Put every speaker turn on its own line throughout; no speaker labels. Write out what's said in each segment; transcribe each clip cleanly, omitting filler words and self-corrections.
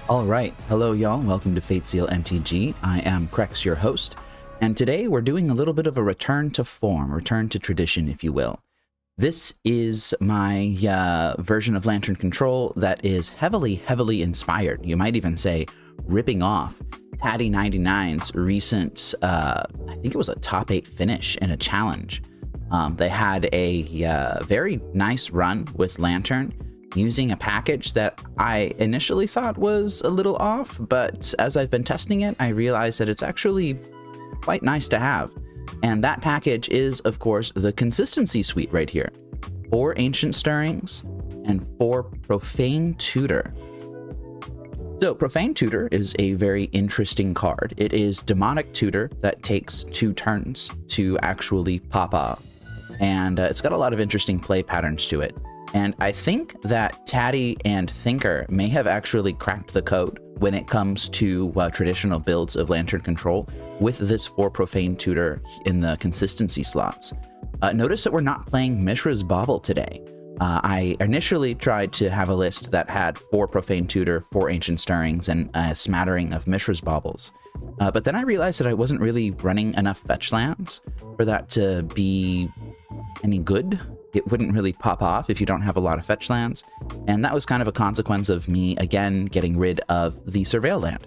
Alright, hello y'all, welcome to 𝗟𝗓𝗩𝗘 MTG. I am Krex, your host, and today we're doing a little bit of a return to form, return to tradition, if you will. This is my version of Lantern Control that is heavily inspired, you might even say ripping off Taddy99's recent, I think it was a top 8 finish in a challenge. They had a very nice run with Lantern, using a package that I initially thought was a little off, but as I've been testing it, I realized that it's actually quite nice to have. And that package is, of course, the Consistency Suite right here. 4 Ancient Stirrings and 4 Profane Tutor. So Profane Tutor is a very interesting card. It is Demonic Tutor that takes 2 turns to actually pop off. And it's got a lot of interesting play patterns to it. And I think that Taddy and Thinker may have actually cracked the code when it comes to traditional builds of Lantern Control with this 4 Profane Tutor in the consistency slots. Notice that we're not playing Mishra's Bauble today. I initially tried to have a list that had 4 Profane Tutor, 4 Ancient Stirrings, and a smattering of Mishra's Baubles. But then I realized that I wasn't really running enough fetch lands for that to be any good. It wouldn't really pop off if you don't have a lot of fetch lands, and that was kind of a consequence of me, again, getting rid of the Surveil land.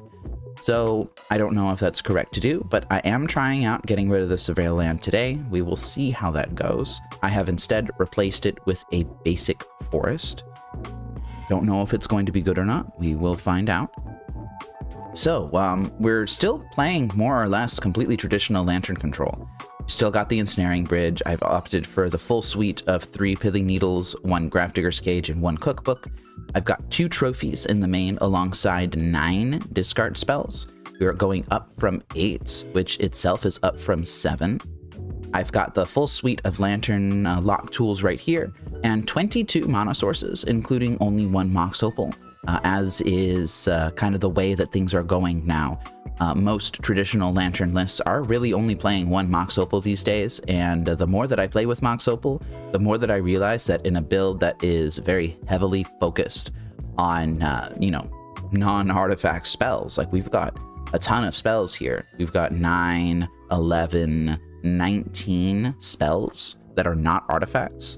So I don't know if that's correct to do, but I am trying out getting rid of the Surveil land today. We will see how that goes. I have instead replaced it with a basic forest. Don't know if it's going to be good or not. We will find out. So we're still playing more or less completely traditional Lantern Control. Still got the Ensnaring Bridge. I've opted for the full suite of 3 Pithing Needles, 1 Grafdigger's Cage, and 1 Cookbook. I've got 2 trophies in the main alongside 9 discard spells. We are going up from 8, which itself is up from 7. I've got the full suite of Lantern lock tools right here, and 22 mana sources, including only 1 Mox Opal, as is kind of the way that things are going now. Most traditional Lantern lists are really only playing 1 Mox Opal these days, and the more that I play with Mox Opal, the more that I realize that in a build that is very heavily focused on, non-artifact spells, like we've got a ton of spells here. We've got 9, 11, 19 spells that are not artifacts.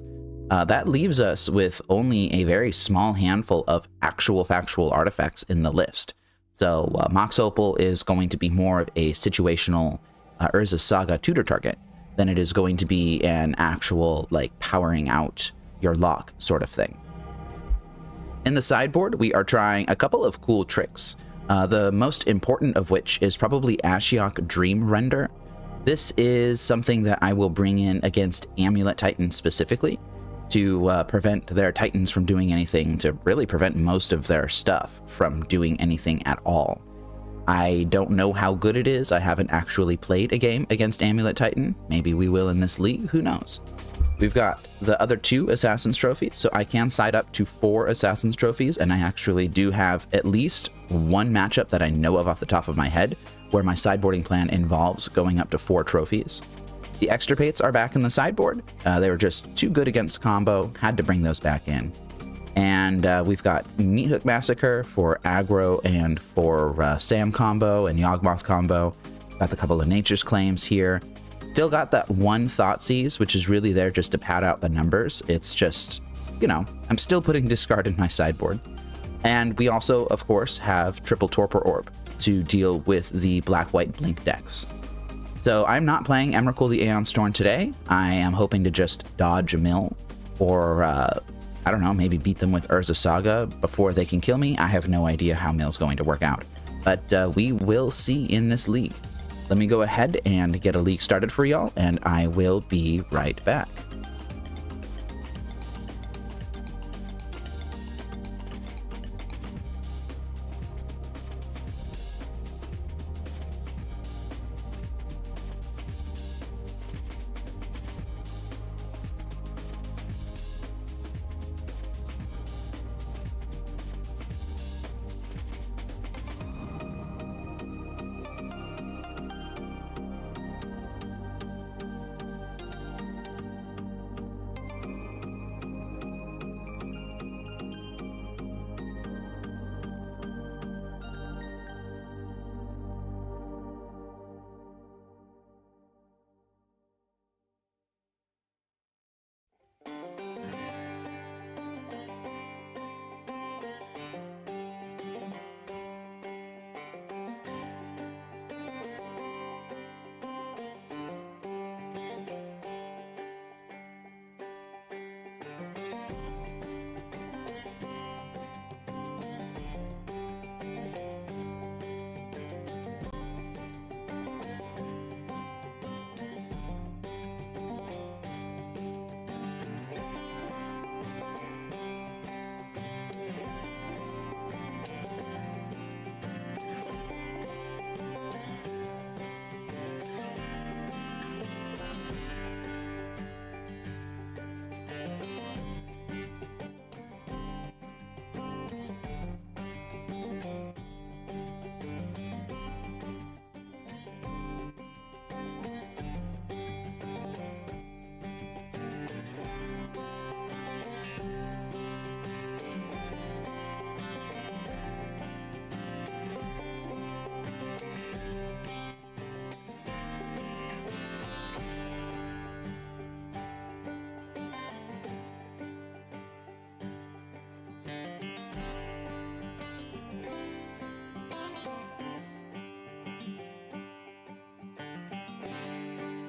That leaves us with only a very small handful of actual factual artifacts in the list. So Mox Opal is going to be more of a situational Urza Saga tutor target than it is going to be an actual, like, powering out your lock sort of thing. In the sideboard, we are trying a couple of cool tricks, the most important of which is probably Ashiok Dream Render. This is something that I will bring in against Amulet Titans specifically, to prevent their Titans from doing anything, to really prevent most of their stuff from doing anything at all. I don't know how good it is. I haven't actually played a game against Amulet Titan. Maybe we will in this league, who knows. We've got the other 2 Assassin's Trophies, so I can side up to 4 Assassin's Trophies, and I actually do have at least 1 matchup that I know of off the top of my head, where my sideboarding plan involves going up to 4 trophies. The Extirpates are back in the sideboard. They were just too good against combo, had to bring those back in. And we've got Meathook Massacre for aggro and for Sam combo and Yawgmoth combo. Got a couple of Nature's Claims here. Still got that 1 Thoughtseize, which is really there just to pad out the numbers. It's just, I'm still putting discard in my sideboard. And we also, of course, have Triple Torpor Orb to deal with the Black-White Blink decks. So I'm not playing Emrakul the Aeon Storm today. I am hoping to just dodge a mill, or I don't know, maybe beat them with Urza Saga before they can kill me. I have no idea how mill's going to work out, but we will see in this league. Let me go ahead and get a league started for y'all, and I will be right back.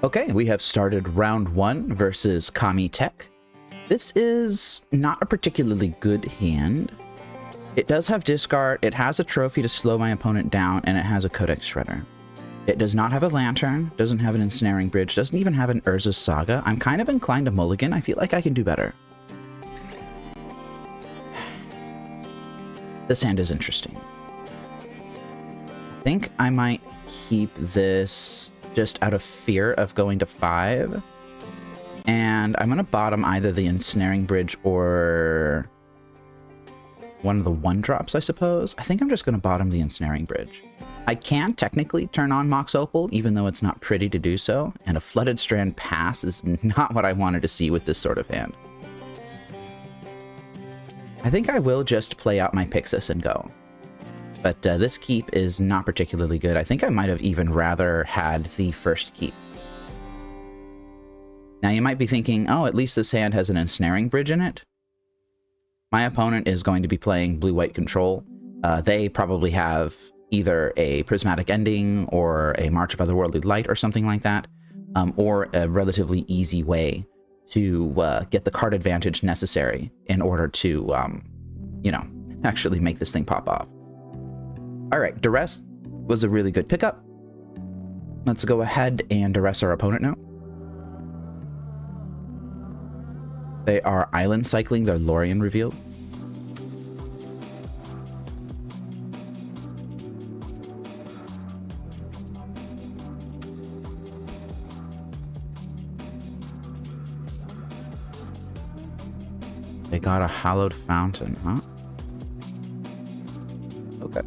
Okay, we have started round 1 versus Kami Tech. This is not a particularly good hand. It does have discard, it has a trophy to slow my opponent down, and it has a Codex Shredder. It does not have a Lantern, doesn't have an Ensnaring Bridge, doesn't even have an Urza's Saga. I'm kind of inclined to mulligan. I feel like I can do better. This hand is interesting. I think I might keep this just out of fear of going to 5. And I'm going to bottom either the Ensnaring Bridge or one of the 1-drops, I suppose. I think I'm just going to bottom the Ensnaring Bridge. I can technically turn on Mox Opal, even though it's not pretty to do so, and a Flooded Strand pass is not what I wanted to see with this sort of hand. I think I will just play out my Pyxis and go. But this keep is not particularly good. I think I might have even rather had the first keep. Now you might be thinking, oh, at least this hand has an Ensnaring Bridge in it. My opponent is going to be playing blue-white control. They probably have either a Prismatic Ending or a March of Otherworldly Light or something like that, or a relatively easy way to get the card advantage necessary in order to, you know, actually make this thing pop off. All right, Duress was a really good pickup. Let's go ahead and Duress our opponent now. They are island cycling their Lorien reveal. They got a Hallowed Fountain, huh? Okay.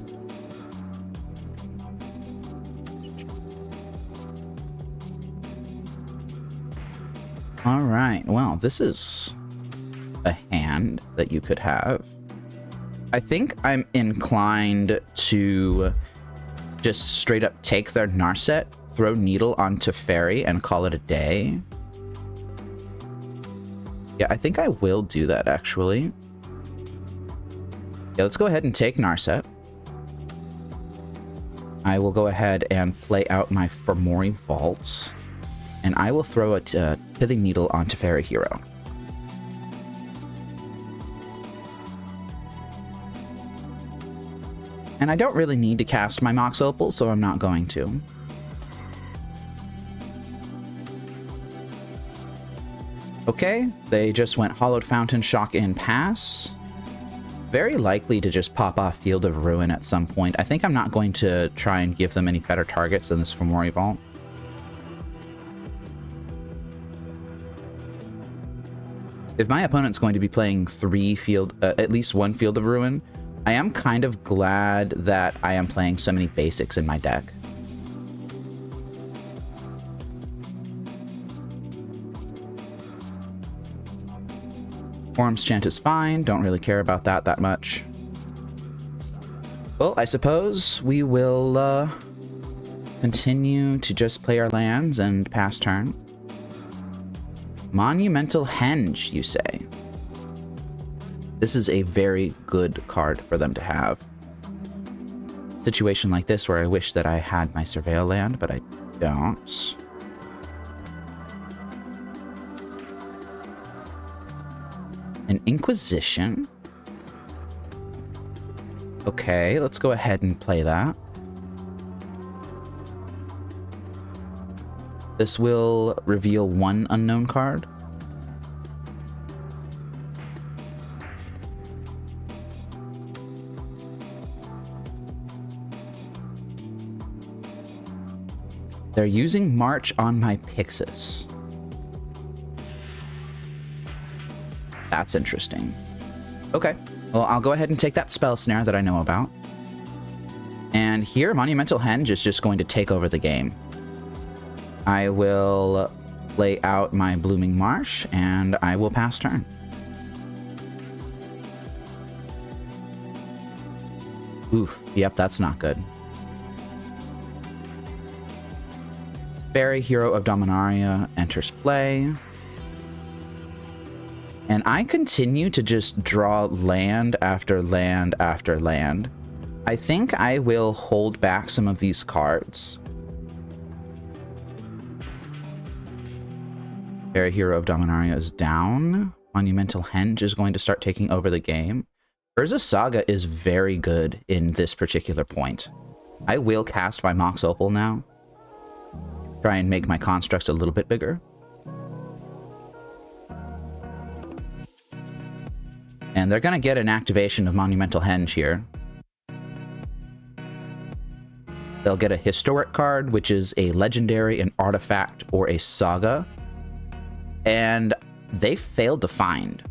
All right, well, this is a hand that you could have. I think I'm inclined to just straight up take their Narset, throw Needle onto Fairy, and call it a day. Yeah, I think I will do that, actually. Yeah, let's go ahead and take Narset. I will go ahead and play out my Fomori Vaults. And I will throw a Pithing Needle onto Fairy Hero. And I don't really need to cast my Mox Opal, so I'm not going to. Okay, they just went Hallowed Fountain, Shock in, Pass. Very likely to just pop off Field of Ruin at some point. I think I'm not going to try and give them any better targets than this Fomori Vault. If my opponent's going to be playing at least one Field of Ruin, I am kind of glad that I am playing so many basics in my deck. Form's Chant is fine, don't really care about that much. Well, I suppose we will continue to just play our lands and pass turn. Monumental Henge, you say? This is a very good card for them to have. Situation like this where I wish that I had my Surveil land, but I don't. An Inquisition? Okay, let's go ahead and play that. This will reveal one unknown card. They're using March on my Pyxis. That's interesting. Okay, well, I'll go ahead and take that Spell Snare that I know about. And here, Monumental Henge is just going to take over the game. I will lay out my Blooming Marsh, and I will pass turn. Oof, yep, that's not good. Fairy, Hero of Dominaria, enters play. And I continue to just draw land after land after land. I think I will hold back some of these cards. Fairy Hero of Dominaria is down. Monumental Henge is going to start taking over the game. Urza's Saga is very good in this particular point. I will cast my Mox Opal now. Try and make my constructs a little bit bigger. And they're going to get an activation of Monumental Henge here. They'll get a Historic card, which is a Legendary, an Artifact, or a Saga. And they failed to find.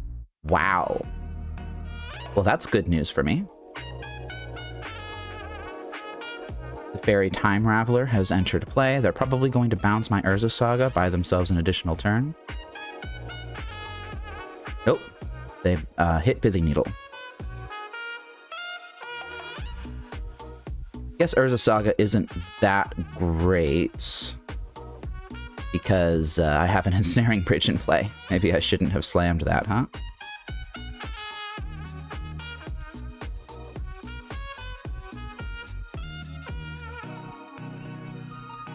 Wow. Well, that's good news for me. The Fairy Time Raveler has entered play. They're probably going to bounce my Urza Saga, buy themselves an additional turn. Nope. They hit Pithing Needle. I guess Urza Saga isn't that great because I have an Ensnaring Bridge in play. Maybe I shouldn't have slammed that, huh?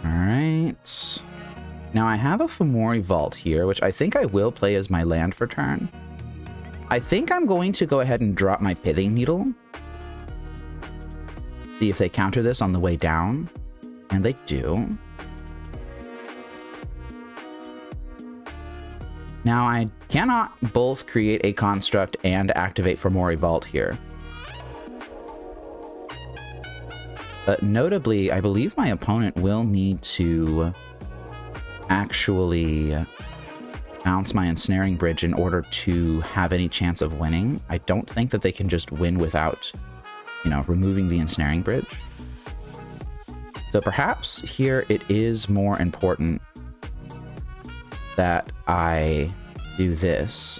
Alright. Now I have a Fomori Vault here, which I think I will play as my land for turn. I think I'm going to go ahead and drop my Pithing Needle. See if they counter this on the way down. And they do. Now I cannot both create a construct and activate Fomori Vault here. But notably, I believe my opponent will need to actually bounce my Ensnaring Bridge in order to have any chance of winning. I don't think that they can just win without, you know, removing the Ensnaring Bridge. So perhaps here it is more important that I do this.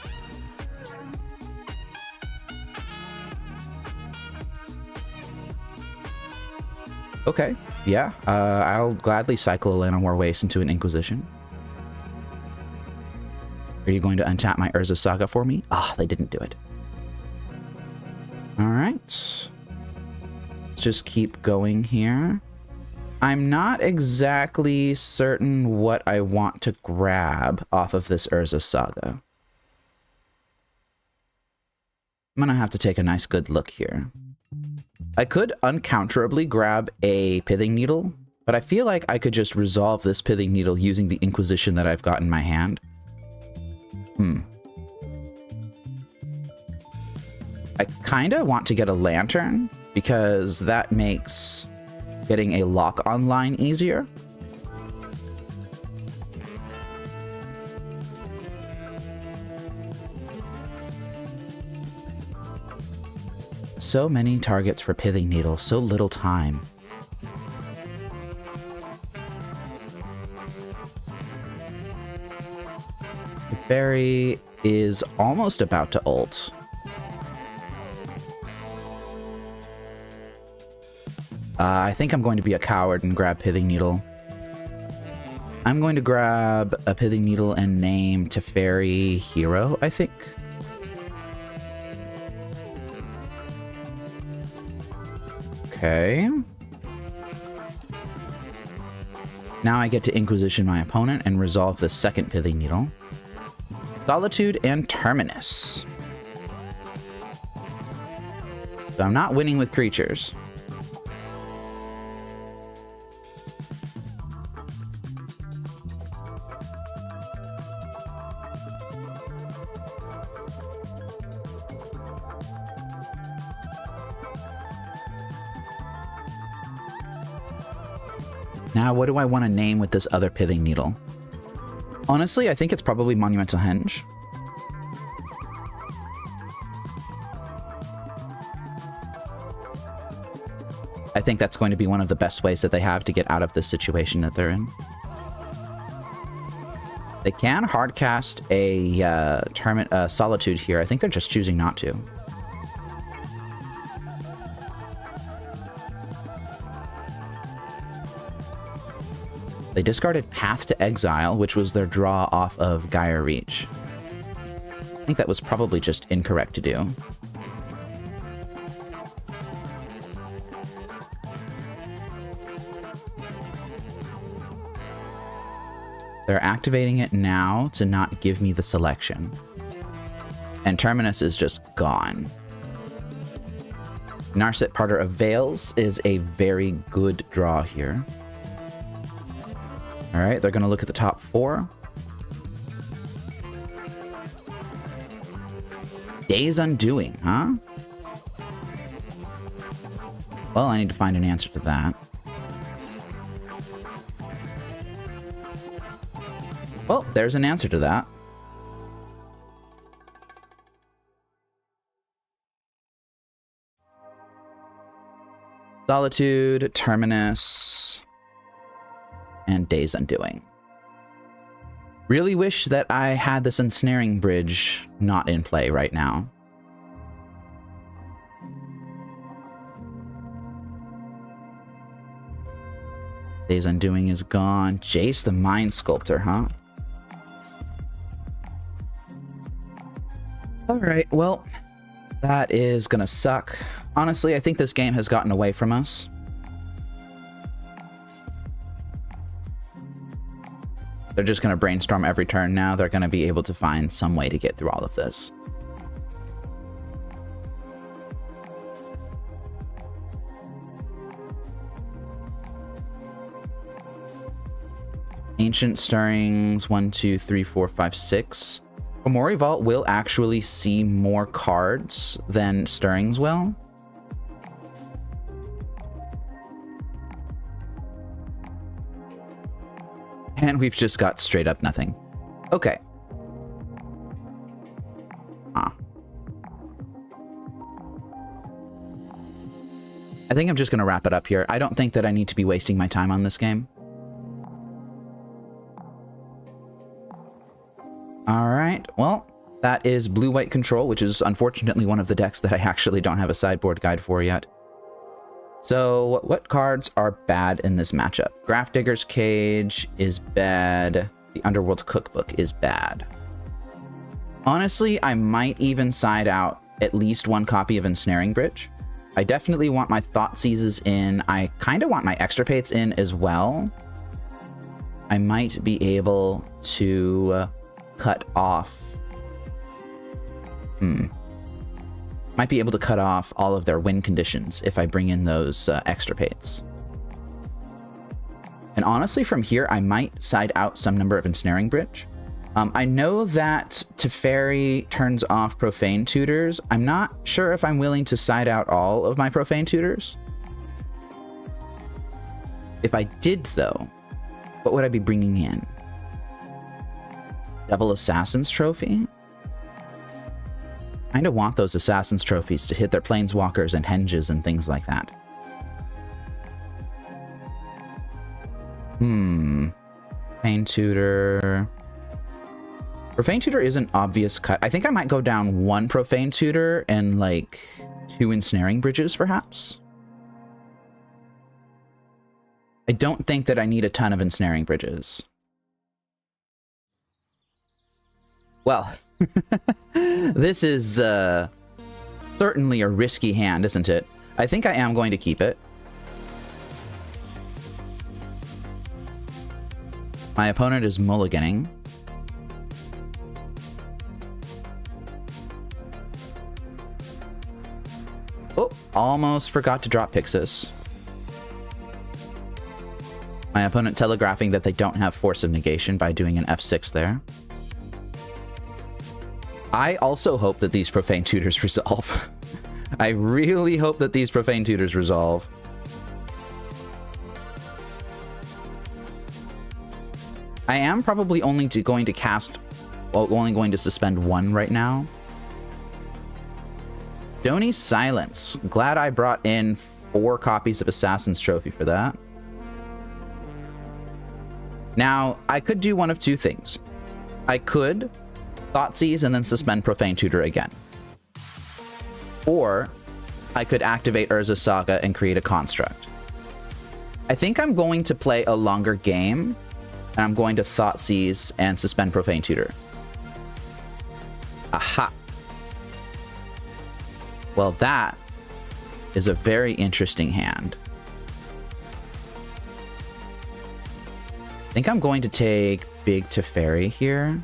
Okay, yeah, I'll gladly cycle a Llanowar Waste into an Inquisition. Are you going to untap my Urza Saga for me? Ah, they didn't do it. Alright. Let's just keep going here. I'm not exactly certain what I want to grab off of this Urza Saga. I'm gonna have to take a nice good look here. I could uncounterably grab a Pithing Needle, but I feel like I could just resolve this Pithing Needle using the Inquisition that I've got in my hand. I kinda want to get a Lantern, because that makes getting a lock online easier. So many targets for Pithing Needle, so little time. The Fairy is almost about to ult. I think I'm going to be a coward and grab Pithing Needle. I'm going to grab a Pithing Needle and name Teferi Hero, I think. Okay. Now I get to Inquisition my opponent and resolve the second Pithing Needle. Solitude and Terminus. So I'm not winning with creatures. Now, what do I want to name with this other Pithing Needle? Honestly, I think it's probably Monumental Henge. I think that's going to be one of the best ways that they have to get out of this situation that they're in. They can hardcast a Solitude here. I think they're just choosing not to. They discarded Path to Exile, which was their draw off of Gaia Reach. I think that was probably just incorrect to do. They're activating it now to not give me the selection. And Terminus is just gone. Narset Parter of Veils is a very good draw here. Alright, they're going to look at the top 4. Days Undoing, huh? Well, I need to find an answer to that. Well, there's an answer to that. Solitude, Terminus, and Days Undoing. Really wish that I had this Ensnaring Bridge not in play right now. Days Undoing is gone. Jace the Mind Sculptor, huh? Alright, well, that is gonna suck. Honestly, I think this game has gotten away from us. They're just gonna brainstorm every turn now. They're gonna be able to find some way to get through all of this. Ancient Stirrings, 1, 2, 3, 4, 5, 6. Omori Vault will actually see more cards than Stirrings will. And we've just got straight up nothing. Okay. Huh. I think I'm just going to wrap it up here. I don't think that I need to be wasting my time on this game. Alright, well, that is Blue-White Control, which is unfortunately one of the decks that I actually don't have a sideboard guide for yet. So, what cards are bad in this matchup? Grafdigger's Cage is bad. The Underworld Cookbook is bad. Honestly, I might even side out at least one copy of Ensnaring Bridge. I definitely want my Thoughtseizes in. I kind of want my Extirpates in as well. I might be able to cut off... Might be able to cut off all of their win conditions if I bring in those Extirpates. And honestly, from here, I might side out some number of Ensnaring Bridge. I know that Teferi turns off Profane Tutors. I'm not sure if I'm willing to side out all of my Profane Tutors. If I did, though, what would I be bringing in? Double Assassin's Trophy? I kinda want those Assassin's Trophies to hit their Planeswalkers and Henges and things like that. Profane Tutor... Profane Tutor is an obvious cut. I think I might go down one Profane Tutor and, like, 2 Ensnaring Bridges, perhaps? I don't think that I need a ton of Ensnaring Bridges. Well... This is certainly a risky hand, isn't it? I think I am going to keep it. My opponent is mulliganing. Oh, almost forgot to drop Pyxis. My opponent telegraphing that they don't have Force of Negation by doing an F6 there. I also hope that these Profane Tutors resolve. I really hope that these Profane Tutors resolve. I am probably only going to cast... Well, only going to suspend one right now. Doni's Silence. Glad I brought in 4 copies of Assassin's Trophy for that. Now, I could do one of 2 things. I could... Thoughtseize and then suspend Profane Tutor again. Or I could activate Urza's Saga and create a construct. I think I'm going to play a longer game, and I'm going to Thoughtseize and suspend Profane Tutor. Aha! Well, that is a very interesting hand. I think I'm going to take Big Teferi here,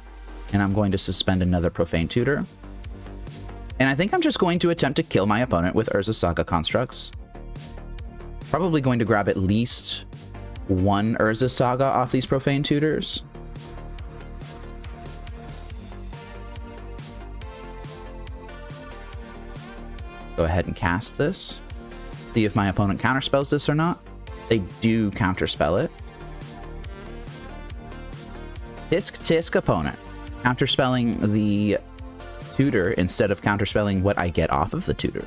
and I'm going to suspend another Profane Tutor. And I think I'm just going to attempt to kill my opponent with Urza Saga constructs. Probably going to grab at least one Urza Saga off these Profane Tutors. Go ahead and cast this. See if my opponent counterspells this or not. They do counterspell it. Tisk tisk opponent. Counterspelling the tutor instead of counterspelling what I get off of the tutor.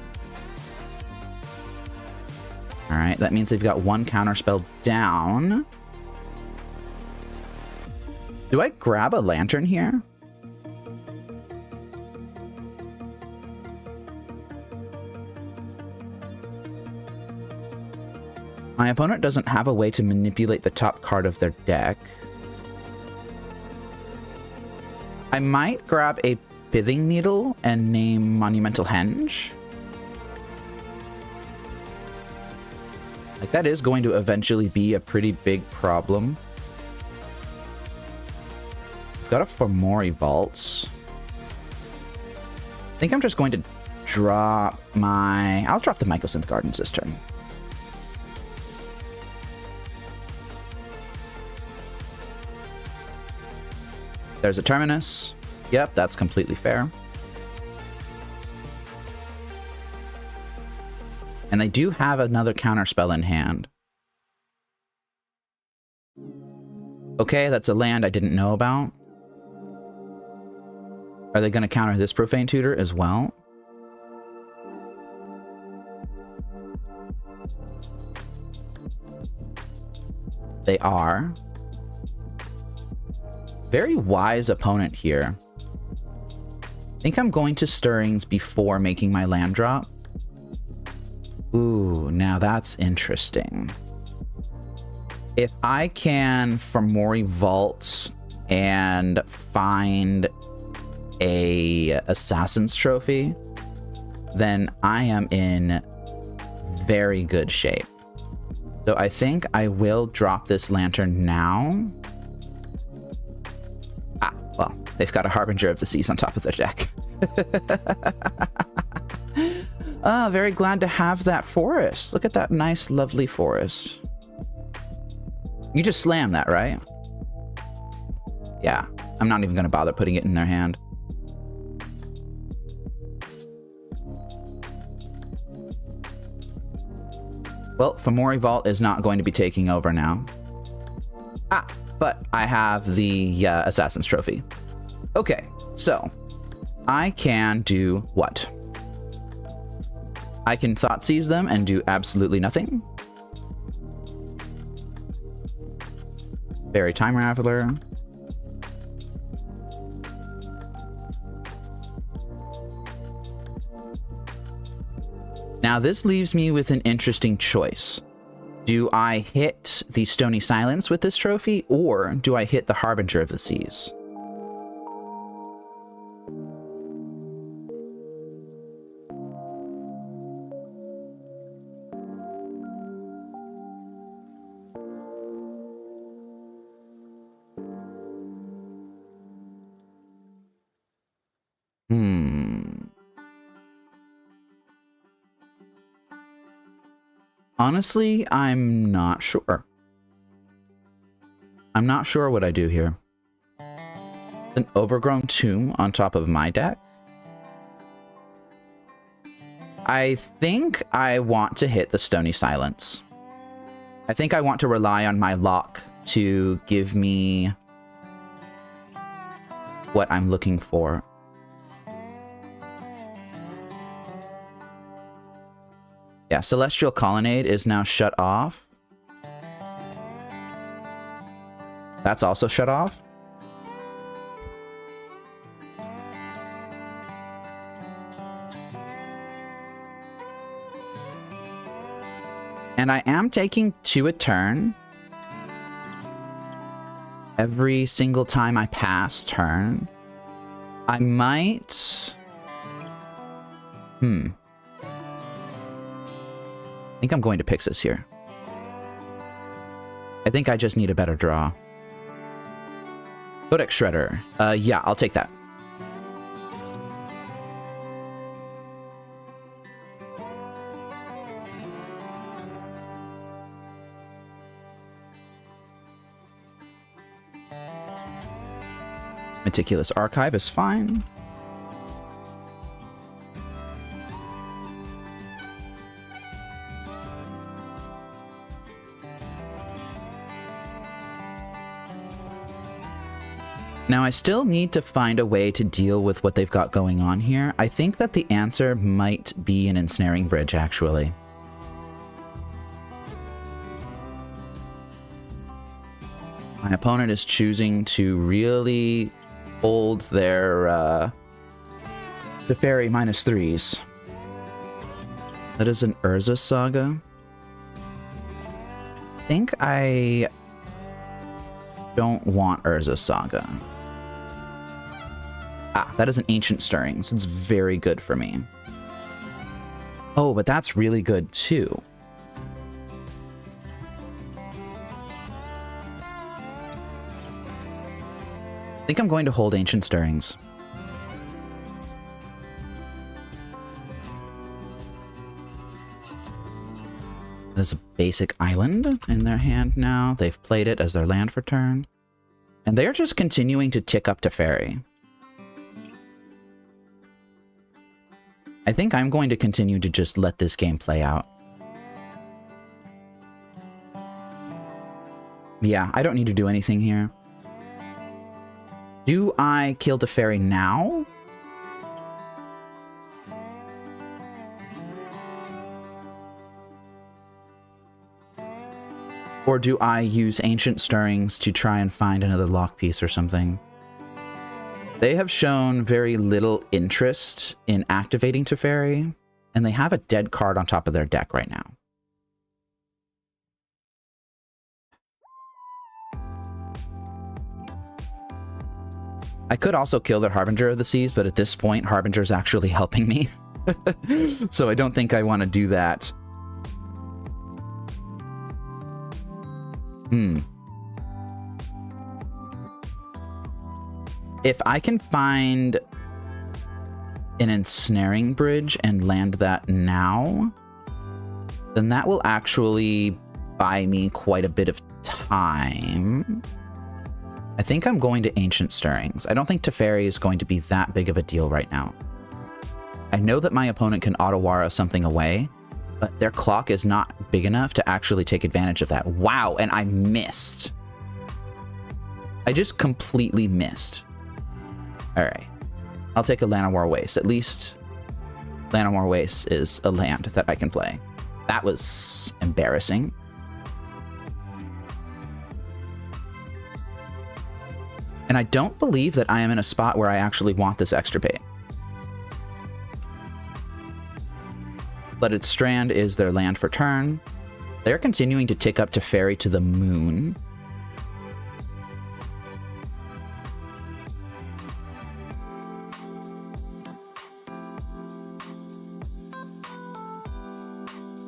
Alright, that means they've got one counterspell down. Do I grab a lantern here? My opponent doesn't have a way to manipulate the top card of their deck. I might grab a Pithing Needle and name Monumental Henge. Like, that is going to eventually be a pretty big problem. I've got a Fomori Vaults. I think I'm just going to drop my... I'll drop the Mycosynth Gardens this turn. There's a Terminus. Yep, that's completely fair. And they do have another counterspell in hand. Okay, that's a land I didn't know about. Are they going to counter this Profane Tutor as well? They are. Very wise opponent here. I think I'm going to Stirrings before making my land drop. Ooh, now that's interesting. If I can Fomori Vault and find a Assassin's Trophy, then I am in very good shape. So I think I will drop this lantern now. Well, they've got a Harbinger of the Seas on top of their deck. Ah, very glad to have that forest. Look at that nice, lovely forest. You just slam that, right? Yeah, I'm not even going to bother putting it in their hand. Well, Fomori Vault is not going to be taking over now. Ah! But I have the Assassin's Trophy. Okay, so I can do what? I can Thoughtseize them and do absolutely nothing. Fairy Time Raveler. Now this leaves me with an interesting choice. Do I hit the Stony Silence with this trophy, or do I hit the Harbinger of the Seas? Honestly, I'm not sure. I'm not sure what I do here. An Overgrown Tomb on top of my deck? I think I want to hit the Stony Silence. I think I want to rely on my lock to give me what I'm looking for. Yeah, Celestial Colonnade is now shut off. That's also shut off. And I am taking 2 a turn. Every single time I pass turn. I might... I think I'm going to Pyxis here. I think I just need a better draw. Codex Shredder. Yeah, I'll take that. Meticulous Archive is fine. Now, I still need to find a way to deal with what they've got going on here. I think that the answer might be an ensnaring bridge, actually. My opponent is choosing to really hold their Teferi -3s. That is an Urza Saga. I think I don't want Urza Saga. Ah, that is an Ancient Stirrings. It's very good for me. Oh, but that's really good too. I think I'm going to hold Ancient Stirrings. There's a basic island in their hand now. They've played it as their land for turn. And they're just continuing to tick up to Teferi. I think I'm going to continue to just let this game play out. Yeah, I don't need to do anything here. Do I kill Teferi now? Or do I use Ancient Stirrings to try and find another lock piece or something? They have shown very little interest in activating Teferi, and they have a dead card on top of their deck right now. I could also kill their Harbinger of the Seas, but at this point, Harbinger is actually helping me. So I don't think I want to do that. If I can find an ensnaring bridge and land that now, then that will actually buy me quite a bit of time. I think I'm going to Ancient Stirrings. I don't think Teferi is going to be that big of a deal right now. I know that my opponent can Otawara something away, but their clock is not big enough to actually take advantage of that. Wow, and I missed. I just completely missed. All right, I'll take a Llanowar Waste. At least Llanowar Waste is a land that I can play. That was embarrassing. And I don't believe that I am in a spot where I actually want this extirpate. Flooded Strand is their land for turn. They're continuing to tick up Teferi to the moon.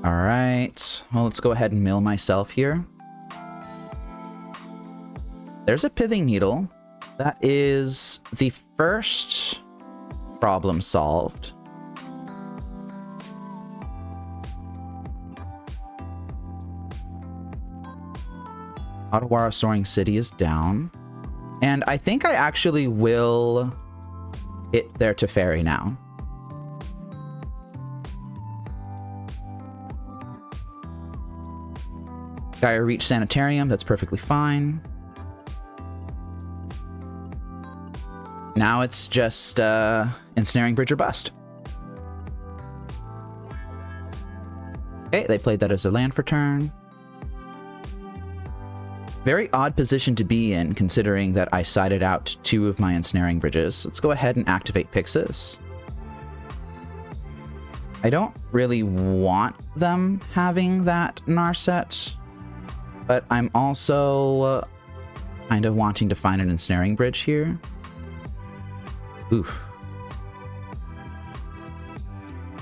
All right, well, let's go ahead and mill myself here. There's a Pithing Needle. That is the first problem solved. Otawara Soaring City is down. And I think I actually will hit their Teferi now. Gaia Reach Sanitarium, that's perfectly fine. Now it's just Ensnaring Bridge or Bust. Okay, they played that as a land for turn. Very odd position to be in, considering that I sided out 2 of my Ensnaring Bridges. Let's go ahead and activate Pyxis. I don't really want them having that Narset, but I'm also kind of wanting to find an Ensnaring Bridge here. Oof.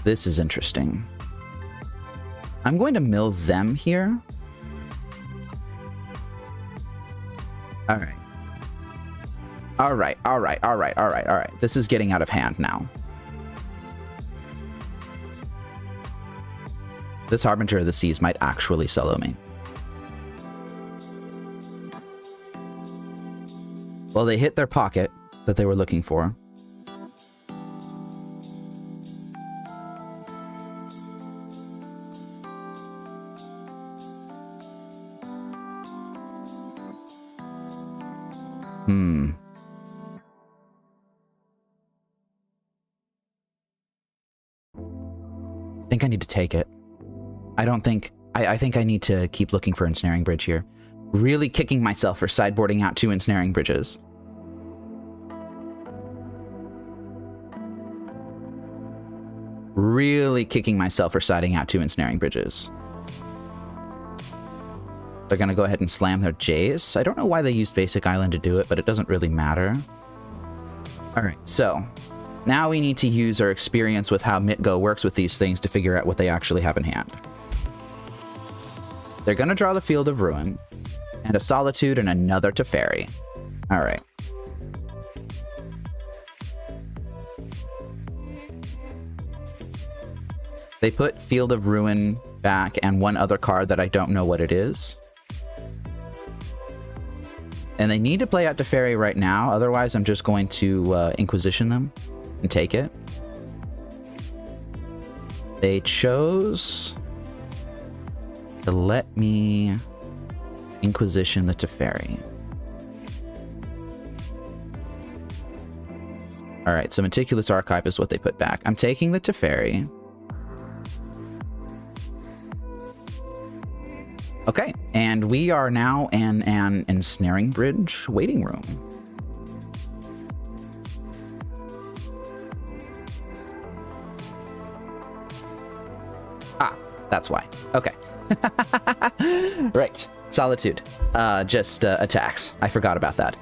This is interesting. I'm going to mill them here. All right. All right, all right, all right, all right, all right. This is getting out of hand now. This Harbinger of the Seas might actually solo me. Well, they hit their pocket that they were looking for. I think I need to take it. I don't think... I think I need to keep looking for Ensnaring Bridge here. Really kicking myself for sideboarding out 2 Ensnaring Bridges. Really kicking myself for siding out 2 Ensnaring Bridges. They're going to go ahead and slam their Jace. I don't know why they used Basic Island to do it, but it doesn't really matter. Alright, so... now we need to use our experience with how MTGO works with these things to figure out what they actually have in hand. They're going to draw the Field of Ruin, and a Solitude and another Teferi. Alright. They put Field of Ruin back and one other card that I don't know what it is. And they need to play out Teferi right now, otherwise I'm just going to Inquisition them and take it. They chose to let me Inquisition the Teferi. Alright, so Meticulous Archive is what they put back. I'm taking the Teferi. Okay, and we are now in an Ensnaring Bridge waiting room. Ah, that's why. Okay. Right. Solitude. Just attacks. I forgot about that.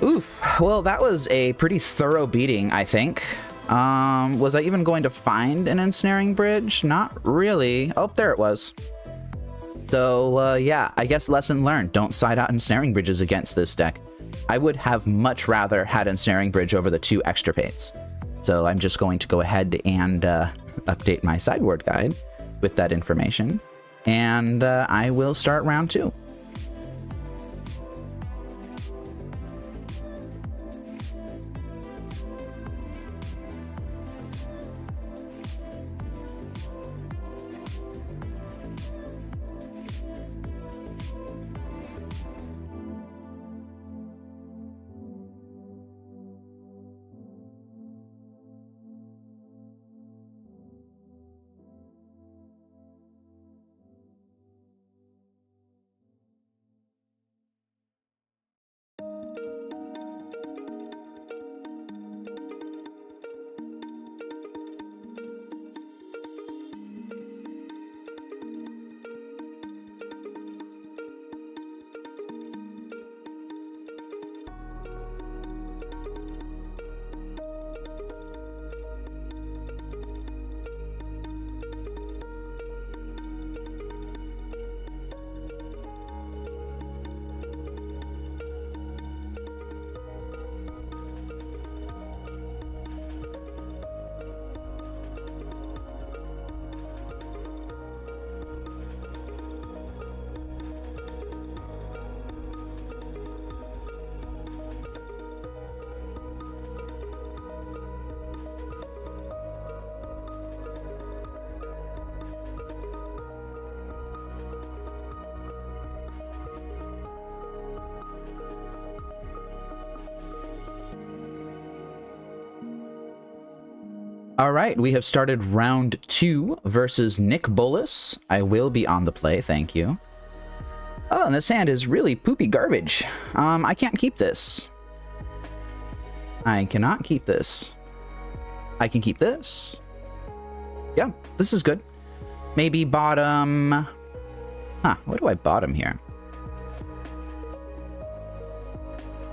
Oof. Well, that was a pretty thorough beating, I think. Was I even going to find an Ensnaring Bridge? Not really. Oh, there it was. So, yeah, I guess lesson learned. Don't side out Ensnaring Bridges against this deck. I would have much rather had Ensnaring Bridge over the 2 Extirpates. So I'm just going to go ahead and update my sideboard guide with that information. And I will start round 2. All right, we have started round 2 versus Nick Bolas. I will be on the play, thank you. Oh, and this hand is really poopy garbage. I can't keep this. I cannot keep this. I can keep this. Yeah, this is good. Maybe bottom... Huh, what do I bottom here?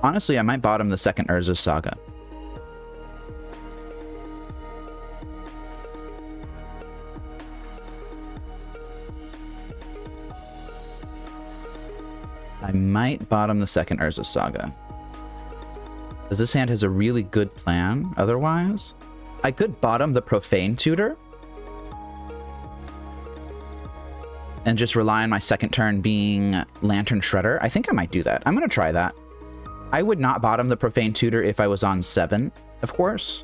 Honestly, I might bottom the second Urza's Saga. I might bottom the second Urza's Saga. Because this hand has a really good plan otherwise. I could bottom the Profane Tutor and just rely on my second turn being Lantern Shredder. I think I might do that. I'm going to try that. I would not bottom the Profane Tutor if I was on 7, of course.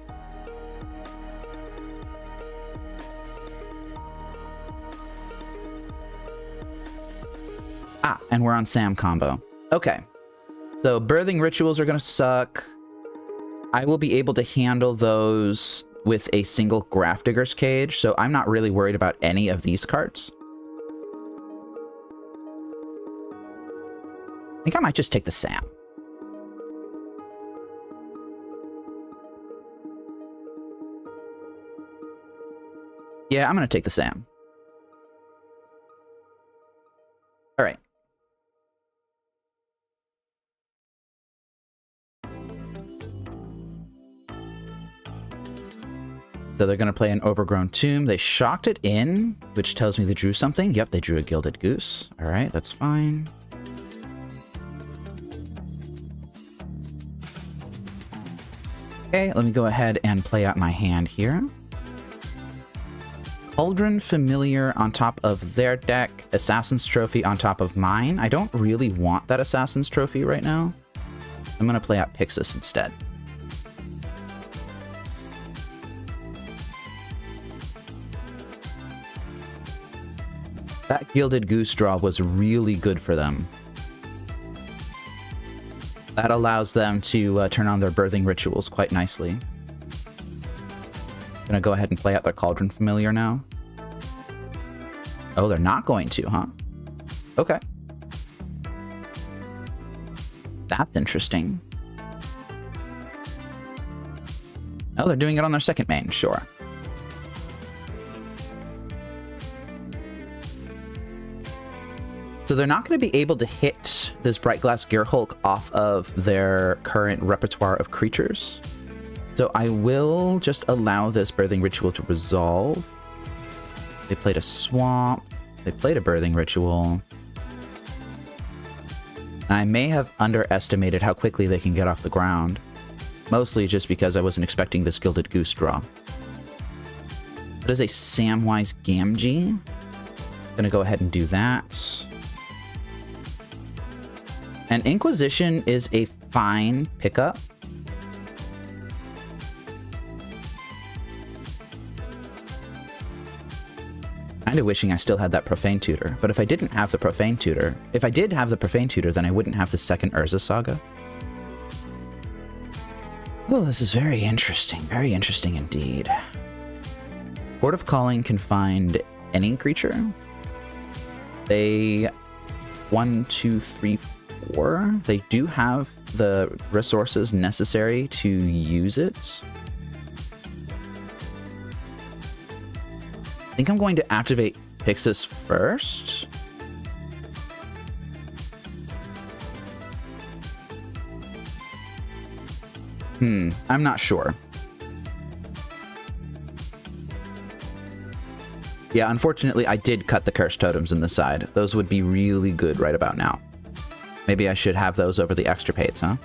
Ah, and we're on Sam combo. Okay. So Birthing Rituals are going to suck. I will be able to handle those with a single Grafdigger's Cage, so I'm not really worried about any of these cards. I think I might just take the Sam. Yeah, I'm going to take the Sam. All right. So they're going to play an Overgrown Tomb. They shocked it in, which tells me they drew something. Yep, they drew a Gilded Goose. All right, that's fine. Okay, let me go ahead and play out my hand here. Cauldron Familiar on top of their deck. Assassin's Trophy on top of mine. I don't really want that Assassin's Trophy right now. I'm going to play out Pyxis instead. That Gilded Goose draw was really good for them. That allows them to turn on their Birthing Rituals quite nicely. Gonna go ahead and play out their Cauldron Familiar now. Oh, they're not going to, huh? Okay. That's interesting. Oh, they're doing it on their second main, sure. So they're not going to be able to hit this Brightglass Gearhulk off of their current repertoire of creatures. So I will just allow this Birthing Ritual to resolve. They played a Swamp. They played a Birthing Ritual. And I may have underestimated how quickly they can get off the ground. Mostly just because I wasn't expecting this Gilded Goose draw. That is a Samwise Gamgee. Gonna go ahead and do that. And Inquisition is a fine pickup. Kind of wishing I still had that Profane Tutor, but if I didn't have the Profane Tutor, if I did have the Profane Tutor, then I wouldn't have the second Urza Saga. Oh, this is very interesting indeed. Port of Calling can find any creature. They 1, 2, 3, 4. They do have the resources necessary to use it. I think I'm going to activate Pyxis first. I'm not sure. Yeah, unfortunately, I did cut the Cursed Totems in the side. Those would be really good right about now. Maybe I should have those over the Extirpates, huh?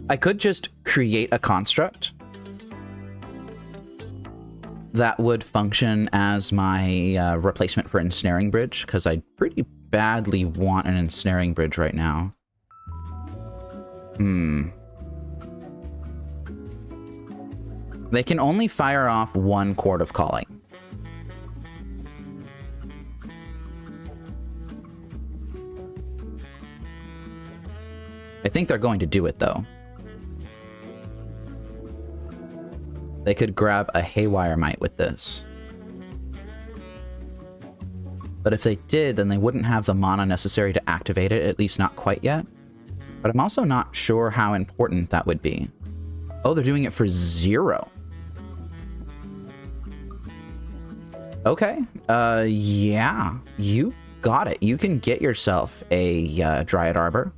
I could just create a construct that would function as my replacement for Ensnaring Bridge, because I pretty badly want an Ensnaring Bridge right now. They can only fire off one Chord of Calling. I think they're going to do it, though. They could grab a Haywire Mite with this. But if they did, then they wouldn't have the mana necessary to activate it, at least not quite yet. But I'm also not sure how important that would be. Oh, they're doing it for 0. Okay. Yeah. You got it. You can get yourself a Dryad Arbor.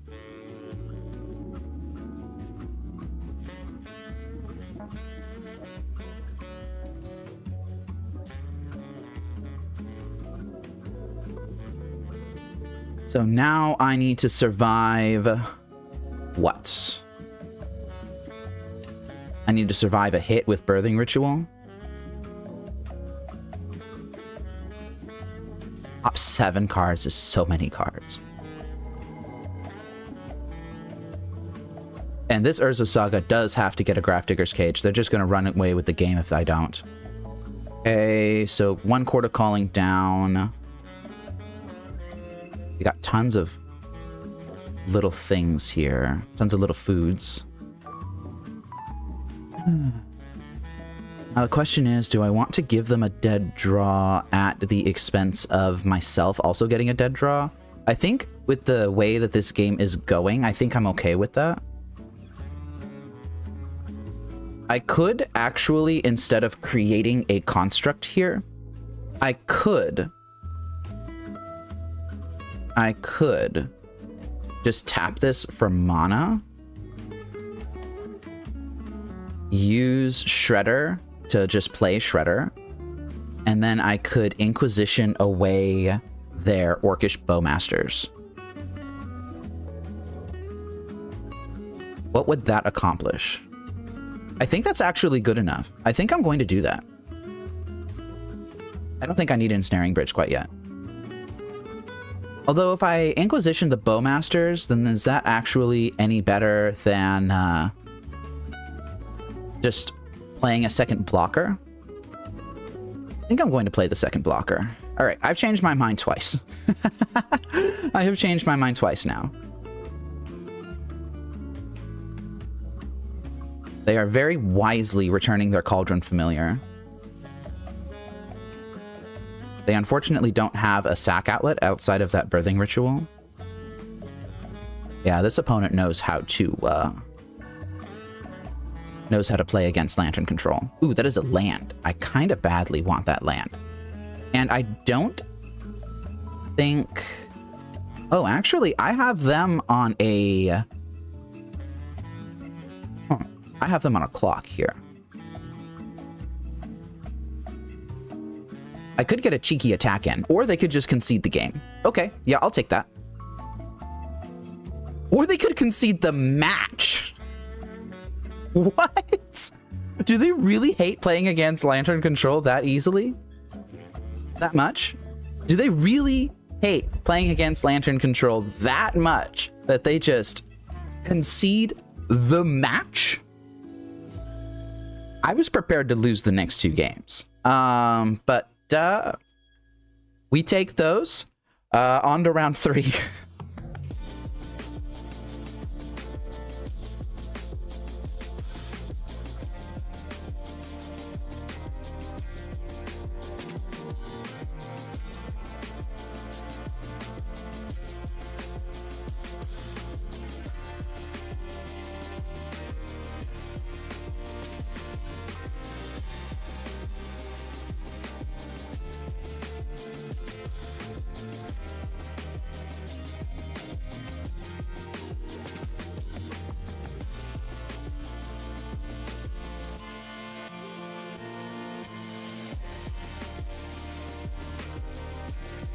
So now I need to survive... what? I need to survive a hit with Birthing Ritual. Top 7 cards is so many cards. And this Urza Saga does have to get a Grafdigger's Cage. They're just going to run away with the game if I don't. Okay, so 1 Court of Calling down. We got tons of little things here. Tons of little foods. Now the question is, do I want to give them a dead draw at the expense of myself also getting a dead draw? I think with the way that this game is going, I think I'm okay with that. I could actually, instead of creating a construct here, I could just tap this for mana, use Shredder to just play Shredder, and then I could Inquisition away their Orcish Bowmasters. What would that accomplish? I think that's actually good enough. I think I'm going to do that. I don't think I need an Ensnaring Bridge quite yet. Although if I Inquisition the Bowmasters, then is that actually any better than just playing a second blocker? I think I'm going to play the second blocker. All right, I've changed my mind twice. I have changed my mind twice now. They are very wisely returning their Cauldron Familiar. They unfortunately don't have a sack outlet outside of that Birthing Ritual. Yeah, this opponent knows how to play against Lantern Control. Ooh, that is a land. I kind of badly want that land. And I don't think... Oh, actually, I have them on a... I have them on a clock here. I could get a cheeky attack in, or they could just concede the game. Okay, yeah, I'll take that. Or they could concede the match. What? Do they really hate playing against Lantern Control that easily? That much? Do they really hate playing against Lantern Control that much that they just concede the match? I was prepared to lose the next 2 games. But we take those. On to round 3.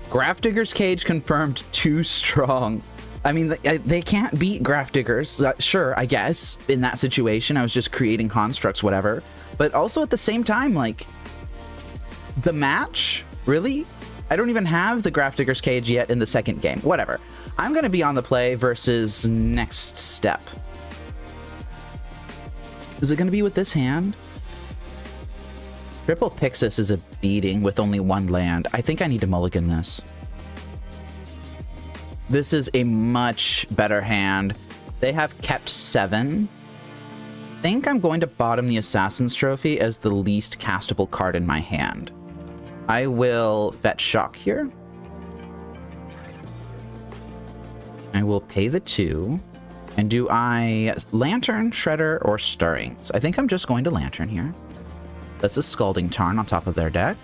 Grafdigger's Cage confirmed too strong. I mean, they can't beat Grafdiggers. Sure, I guess, in that situation, I was just creating constructs, whatever. But also at the same time, like, the match? Really? I don't even have the Grafdigger's Cage yet in the second game. Whatever. I'm going to be on the play versus next step. Is it going to be with this hand? Triple Pyxis is a beating with only 1 land. I think I need to mulligan this. This is a much better hand. They have kept 7. I think I'm going to bottom the Assassin's Trophy as the least castable card in my hand. I will fetch Shock here. I will pay the 2. And do I Lantern, Shredder, or Stirrings? I think I'm just going to Lantern here. That's a Scalding Tarn on top of their deck.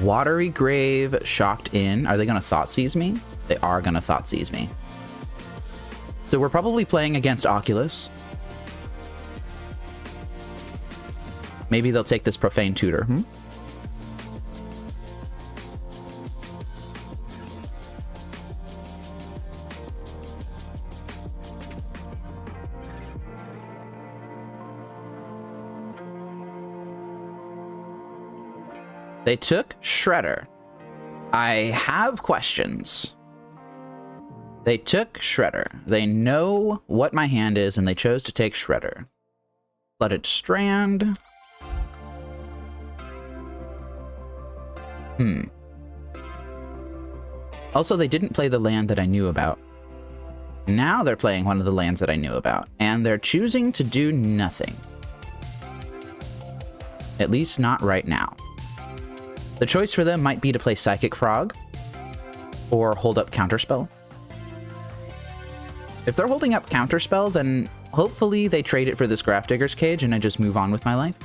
Watery Grave, Shocked In. Are they going to Thoughtseize me? They are going to Thoughtseize me. So we're probably playing against Oculus. Maybe they'll take this Profane Tutor, hmm? They took Shredder. I have questions. They took Shredder. They know what my hand is, and they chose to take Shredder. Flooded Strand. Also, they didn't play the land that I knew about. Now they're playing one of the lands that I knew about, and they're choosing to do nothing. At least not right now. The choice for them might be to play Psychic Frog or hold up Counterspell. If they're holding up Counterspell, then hopefully they trade it for this Grafdigger's Cage and I just move on with my life.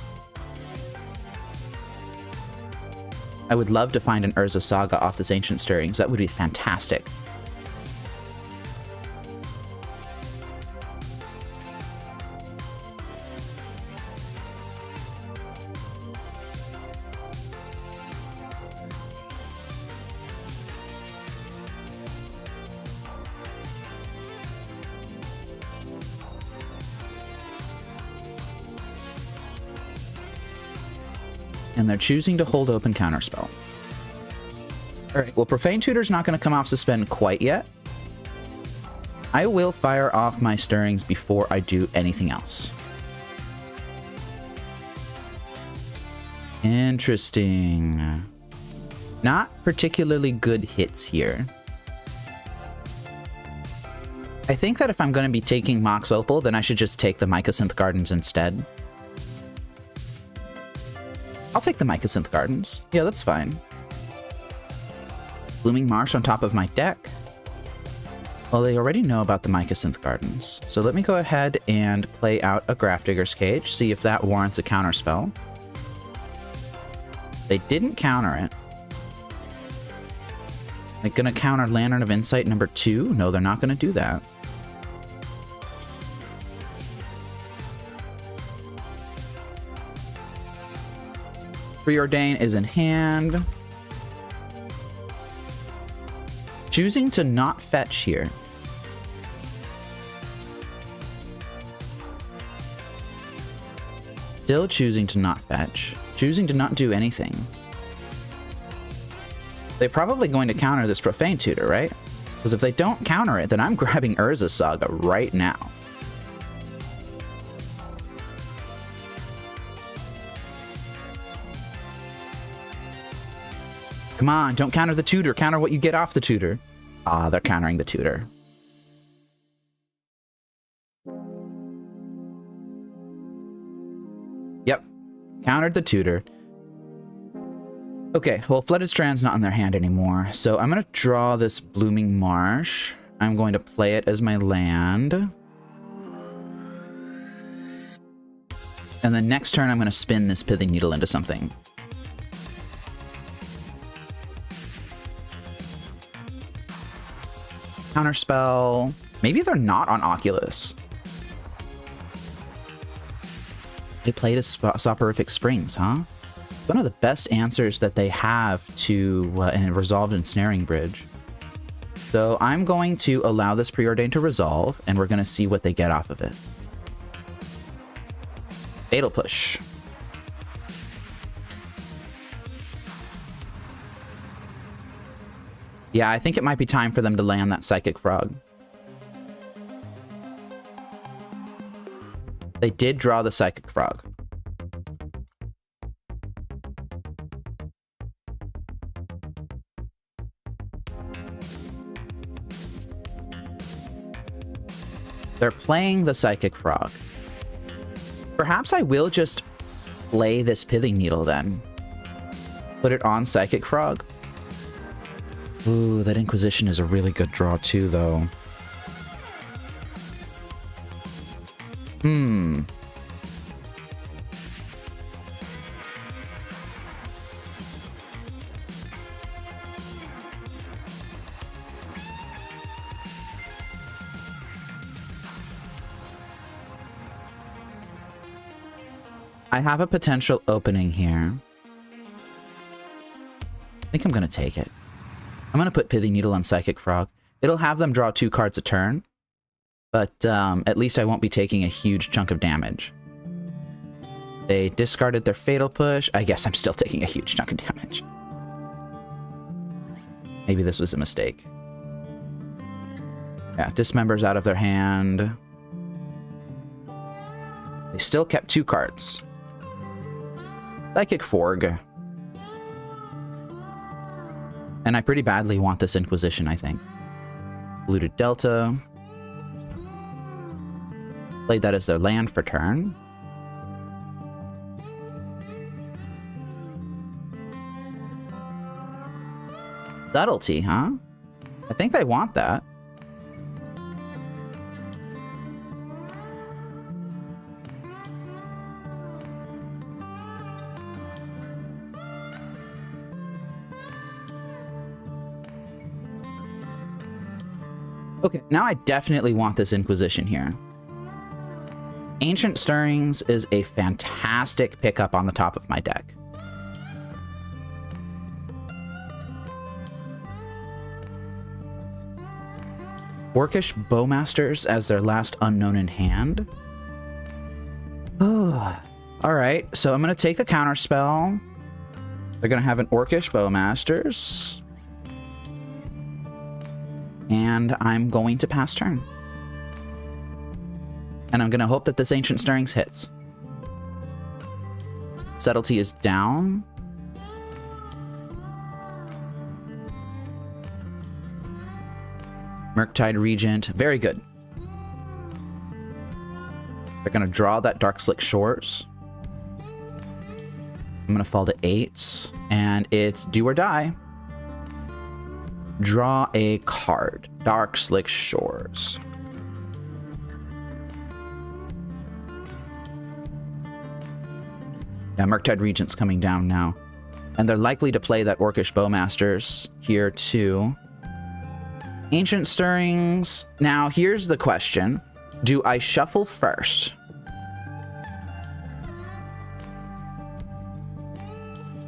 I would love to find an Urza Saga off this Ancient Stirrings. That would be fantastic. And they're choosing to hold open Counterspell. Alright, well, Profane Tutor's not going to come off Suspend quite yet. I will fire off my Stirrings before I do anything else. Interesting. Not particularly good hits here. I think that if I'm going to be taking Mox Opal, then I should just take the Mycosynth Gardens instead. I'll take the Mycosynth Gardens. Yeah, that's fine. Blooming Marsh on top of my deck. Well, they already know about the Mycosynth Gardens. So let me go ahead and play out a Grafdigger's Cage, see if that warrants a counterspell. They didn't counter it. They're gonna counter Lantern of Insight number 2? No, they're not gonna do that. Preordain is in hand. Choosing to not fetch here. Still choosing to not fetch. Choosing to not do anything. They're probably going to counter this Profane Tutor, right? Because if they don't counter it, then I'm grabbing Urza Saga right now. Come on, don't counter the tutor. Counter what you get off the tutor. Ah, they're countering the tutor. Yep, countered the tutor. Okay, well, Flooded Strand's not in their hand anymore, so I'm going to draw this Blooming Marsh. I'm going to play it as my land. And then next turn, I'm going to spin this Pithing Needle into something. Counterspell. Maybe they're not on Oculus. They played a Soporific Springs, huh? One of the best answers that they have to a Resolved Ensnaring Bridge. So I'm going to allow this Preordain to resolve, and we're going to see what they get off of it. Fatal Push. Yeah, I think it might be time for them to land that Psychic Frog. They did draw the Psychic Frog. They're playing the Psychic Frog. Perhaps I will just play this Pithing Needle then. Put it on Psychic Frog. Ooh, that Inquisition is a really good draw too, though. I have a potential opening here. I think I'm going to take it. I'm going to put Pithy Needle on Psychic Frog. It'll have them draw 2 cards a turn, but at least I won't be taking a huge chunk of damage. They discarded their Fatal Push. I guess I'm still taking a huge chunk of damage. Maybe this was a mistake. Yeah, Dismember's out of their hand. They still kept 2 cards. Psychic Forg. And I pretty badly want this Inquisition, I think. Polluted Delta. Played that as their land for turn. Subtlety, huh? I think they want that. Okay, now I definitely want this Inquisition here. Ancient Stirrings is a fantastic pickup on the top of my deck. Orcish Bowmasters as their last unknown in hand. Oh, alright, so I'm going to take the counterspell. They're going to have an Orcish Bowmasters. And I'm going to pass turn. And I'm going to hope that this Ancient Stirrings hits. Subtlety is down. Murktide Regent. Very good. They're going to draw that Dark Slick Shores. I'm going to fall to 8. And it's do or die. Draw a card. Dark Slick Shores. Yeah, Murktide Regent's coming down now. And they're likely to play that Orcish Bowmasters here too. Ancient Stirrings. Now, here's the question. Do I shuffle first?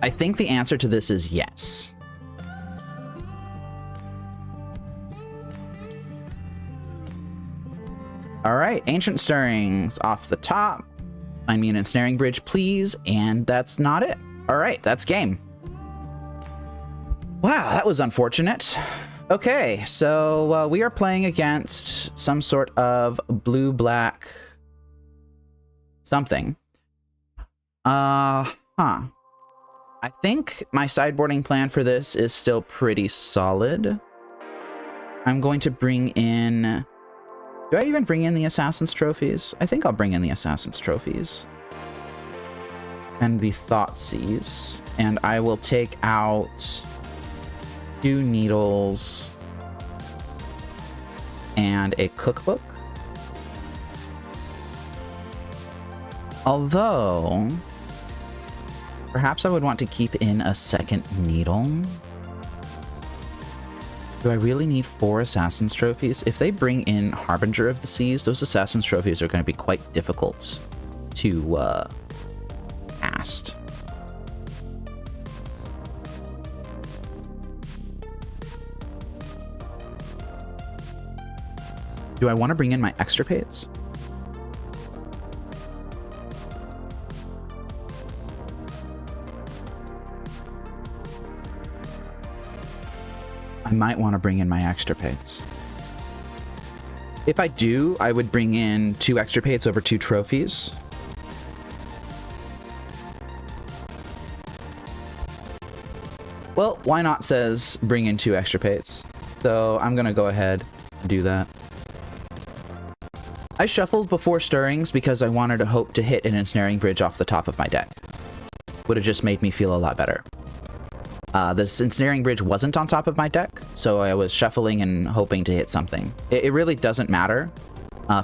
I think the answer to this is yes. All right, Ancient Stirrings off the top. Find me an Ensnaring Bridge, please. And that's not it. All right, that's game. Wow, that was unfortunate. Okay, so we are playing against some sort of blue-black something. I think my sideboarding plan for this is still pretty solid. I'm going to bring in... Do I even bring in the Assassin's Trophies? I think I'll bring in the Assassin's Trophies. And the Thoughtseize. And I will take out 2 needles and a cookbook. Although, perhaps I would want to keep in a second needle. Do I really need 4 Assassin's Trophies? If they bring in Harbinger of the Seas, those Assassin's Trophies are going to be quite difficult to cast. Do I want to bring in my Extirpates? I might want to bring in my Extirpates. If I do, I would bring in 2 Extirpates over 2 trophies. Well, why not says bring in 2 Extirpates. So I'm going to go ahead and do that. I shuffled before Stirrings because I wanted to hope to hit an Ensnaring Bridge off the top of my deck. Would have just made me feel a lot better. This Ensnaring Bridge wasn't on top of my deck, so I was shuffling and hoping to hit something. It really doesn't matter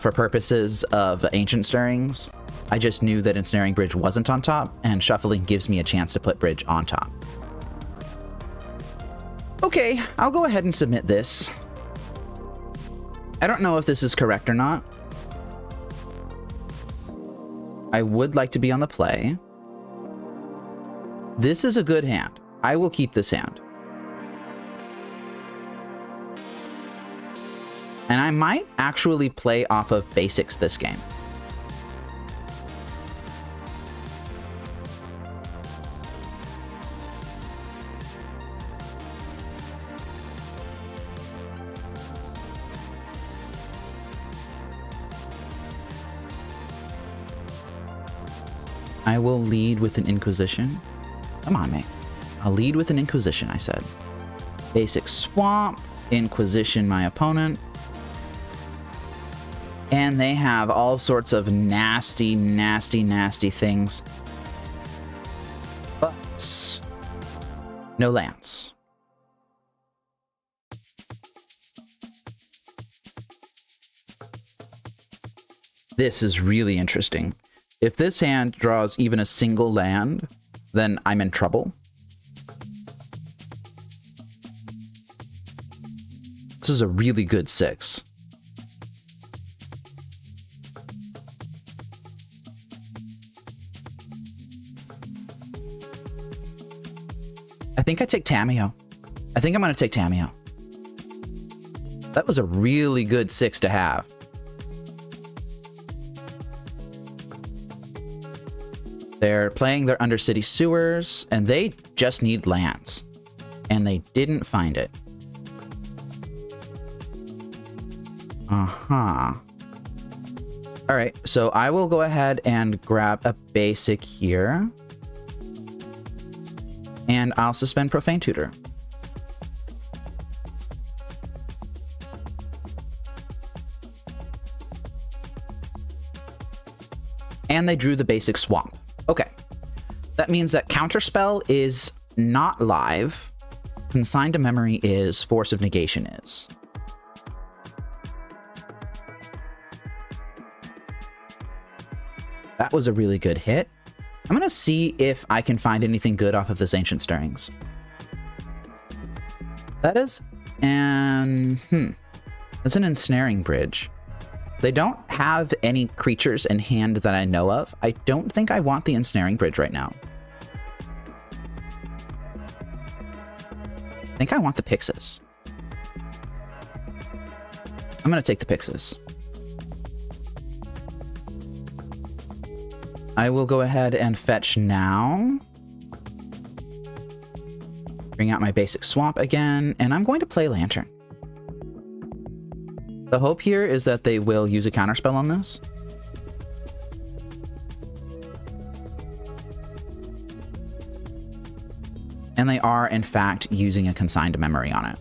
for purposes of Ancient Stirrings. I just knew that Ensnaring Bridge wasn't on top, and shuffling gives me a chance to put Bridge on top. Okay, I'll go ahead and submit this. I don't know if this is correct or not. I would like to be on the play. This is a good hand. I will keep this hand. And I might actually play off of basics this game. I will lead with an Inquisition. Come on, mate. I'll lead with an Inquisition, I said. Basic Swamp, Inquisition my opponent. And they have all sorts of nasty, nasty, nasty things. But no lands. This is really interesting. If this hand draws even a single land, then I'm in trouble. This is a really good 6. I think I take Tamiyo. I think I'm going to take Tamiyo. That was a really good 6 to have. They're playing their Undercity Sewers, and they just need lands. And they didn't find it. Uh-huh. Alright, so I will go ahead and grab a basic here. And I'll suspend Profane Tutor. And they drew the basic Swamp. Okay. That means that Counterspell is not live. Consigned to Memory is. Force of Negation is. That was a really good hit. I'm going to see if I can find anything good off of this Ancient Stirrings. That is that's an Ensnaring Bridge. They don't have any creatures in hand that I know of. I don't think I want the Ensnaring Bridge right now. I think I want the Pyxis. I'm going to take the Pyxis. I will go ahead and fetch now. Bring out my basic Swamp again, and I'm going to play Lantern. The hope here is that they will use a counterspell on this. And they are, in fact, using a Consigned Memory on it.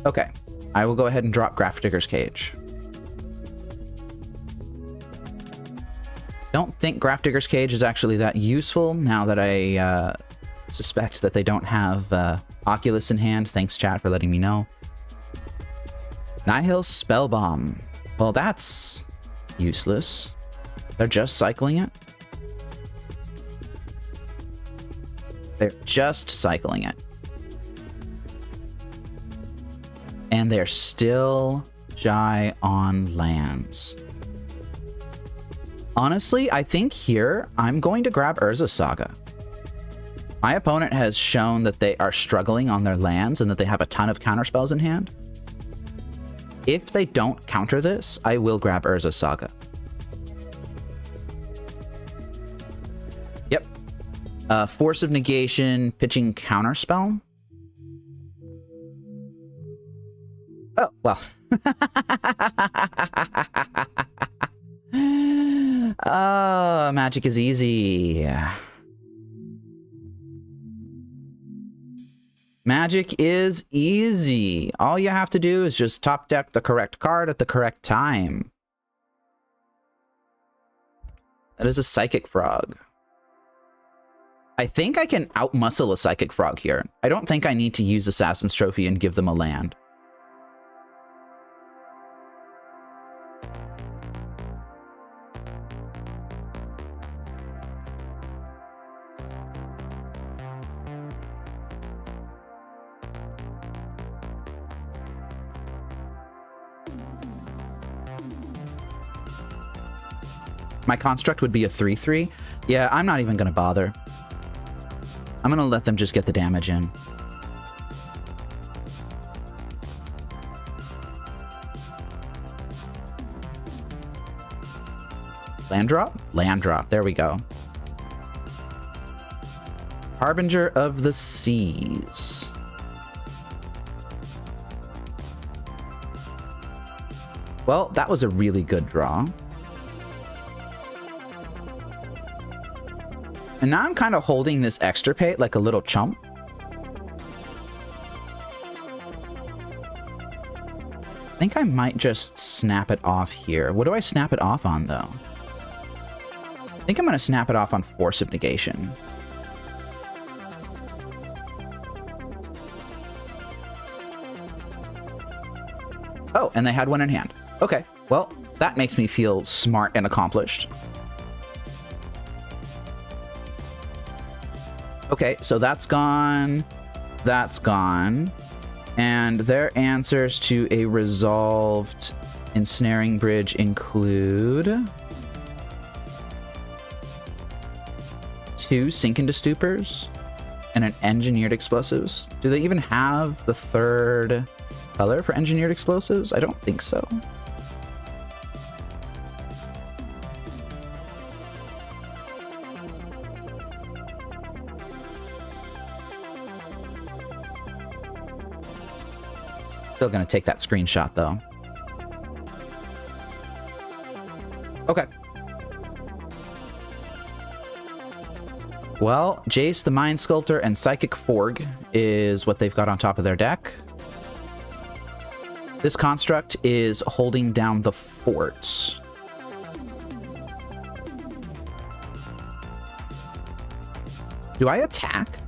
Okay, I will go ahead and drop Grafdigger's Cage. Don't think Grafdigger's Cage is actually that useful now that I suspect that they don't have Oculus in hand. Thanks, chat, for letting me know. Nihil Spellbomb. Well, that's useless. They're just cycling it. They're just cycling it. And they're still shy on lands. Honestly, I think here I'm going to grab Urza Saga. My opponent has shown that they are struggling on their lands and that they have a ton of counterspells in hand. If they don't counter this, I will grab Urza Saga. Yep. Force of Negation, pitching Counterspell. Oh, well. Oh, Magic is easy. Magic is easy. All you have to do is just top deck the correct card at the correct time. That is a Psychic Frog. I think I can outmuscle a Psychic Frog here. I don't think I need to use Assassin's Trophy and give them a land. My construct would be a 3/3. Yeah, I'm not even going to bother. I'm going to let them just get the damage in. Land drop? Land drop. There we go. Harbinger of the Seas. Well, that was a really good draw. And now I'm kind of holding this extirpate like a little chump. I think I might just snap it off here. What do I snap it off on, though? I think I'm going to snap it off on Force of Negation. Oh, and they had one in hand. Okay, well, that makes me feel smart and accomplished. Okay, so that's gone. That's gone. And their answers to a resolved ensnaring bridge include 2 sink into stupors and an engineered explosives. Do they even have the 3rd color for engineered explosives? I don't think so. Still gonna take that screenshot though. Okay. Well, Jace the Mind Sculptor and Psychic Forg is what they've got on top of their deck. This construct is holding down the fort. Do I attack?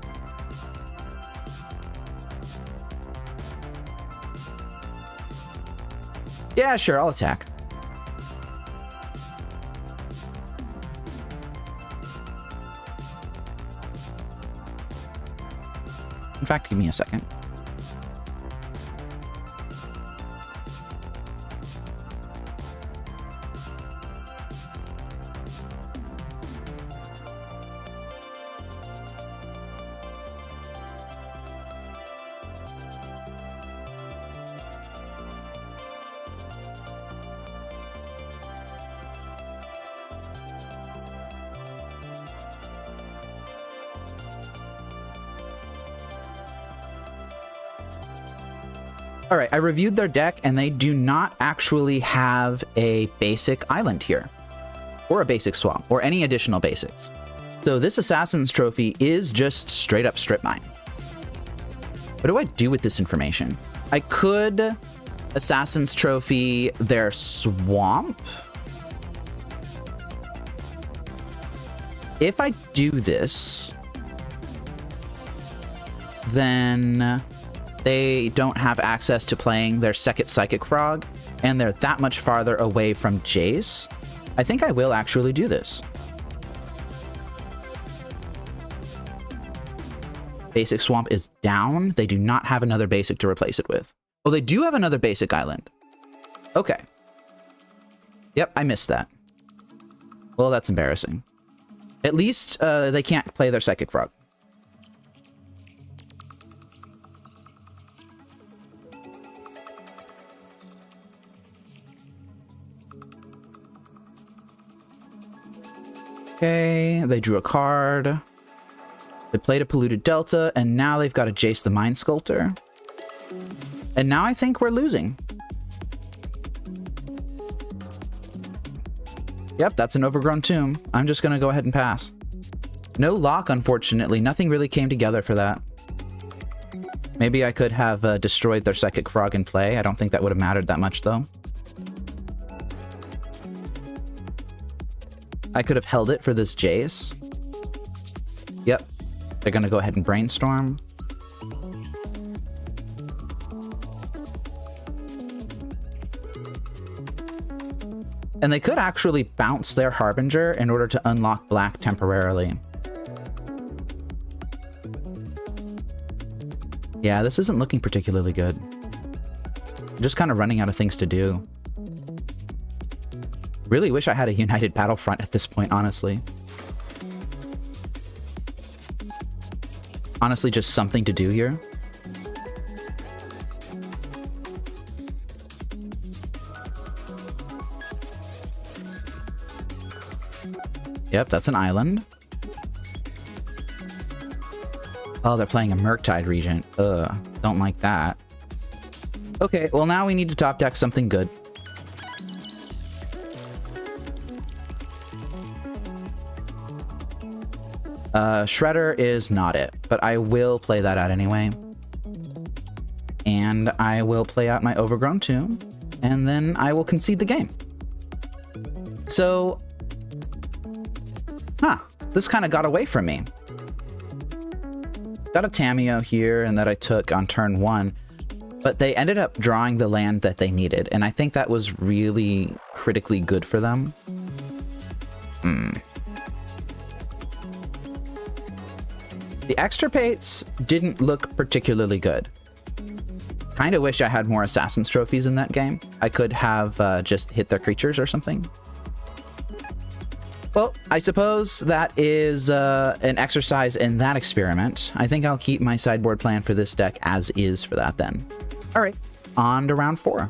Yeah, sure, I'll attack. In fact, give me a second. All right, I reviewed their deck, and they do not actually have a basic island here, or a basic swamp, or any additional basics. So this Assassin's Trophy is just straight up strip mine. What do I do with this information? I could Assassin's Trophy their swamp. If I do this, then they don't have access to playing their second Psychic Frog, and they're that much farther away from Jace. I think I will actually do this. Basic Swamp is down. They do not have another basic to replace it with. Oh, they do have another basic island. Okay. Yep, I missed that. Well, that's embarrassing. At least they can't play their Psychic Frog. Okay, they drew a card. They played a Polluted Delta, and now they've got a Jace the Mind Sculptor. And now I think we're losing. Yep, that's an Overgrown Tomb. I'm just gonna go ahead and pass. No lock, unfortunately. Nothing really came together for that. Maybe I could have destroyed their Psychic Frog in play. I don't think that would have mattered that much, though. I could have held it for this Jace. Yep. They're gonna go ahead and brainstorm. And they could actually bounce their Harbinger in order to unlock black temporarily. Yeah, this isn't looking particularly good. I'm just kind of running out of things to do. Really wish I had a united battlefront at this point, honestly. Honestly, just something to do here. Yep, that's an island. Oh, they're playing a Murktide Regent. Ugh, don't like that. Okay, well now we need to top deck something good. Shredder is not it, but I will play that out anyway. And I will play out my Overgrown Tomb, and then I will concede the game. So, this kind of got away from me. Got a Tamiyo here, and that I took on turn 1, but they ended up drawing the land that they needed, and I think that was really critically good for them. The extirpates didn't look particularly good. Kind of wish I had more Assassin's Trophies in that game. I could have just hit their creatures or something. Well, I suppose that is an exercise in that experiment. I think I'll keep my sideboard plan for this deck as is for that then. All right, on to round 4.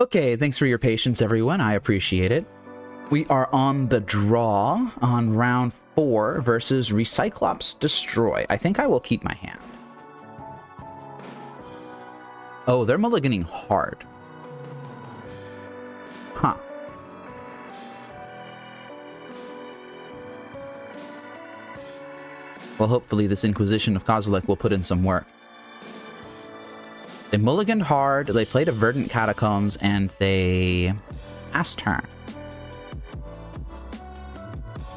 Okay, thanks for your patience, everyone. I appreciate it. We are on the draw on round 4 versus Recyclops Destroy. I think I will keep my hand. Oh, they're mulliganing hard. Huh. Well, hopefully this Inquisition of Kozilek will put in some work. They mulliganed hard, they played a Verdant Catacombs, and they passed turn.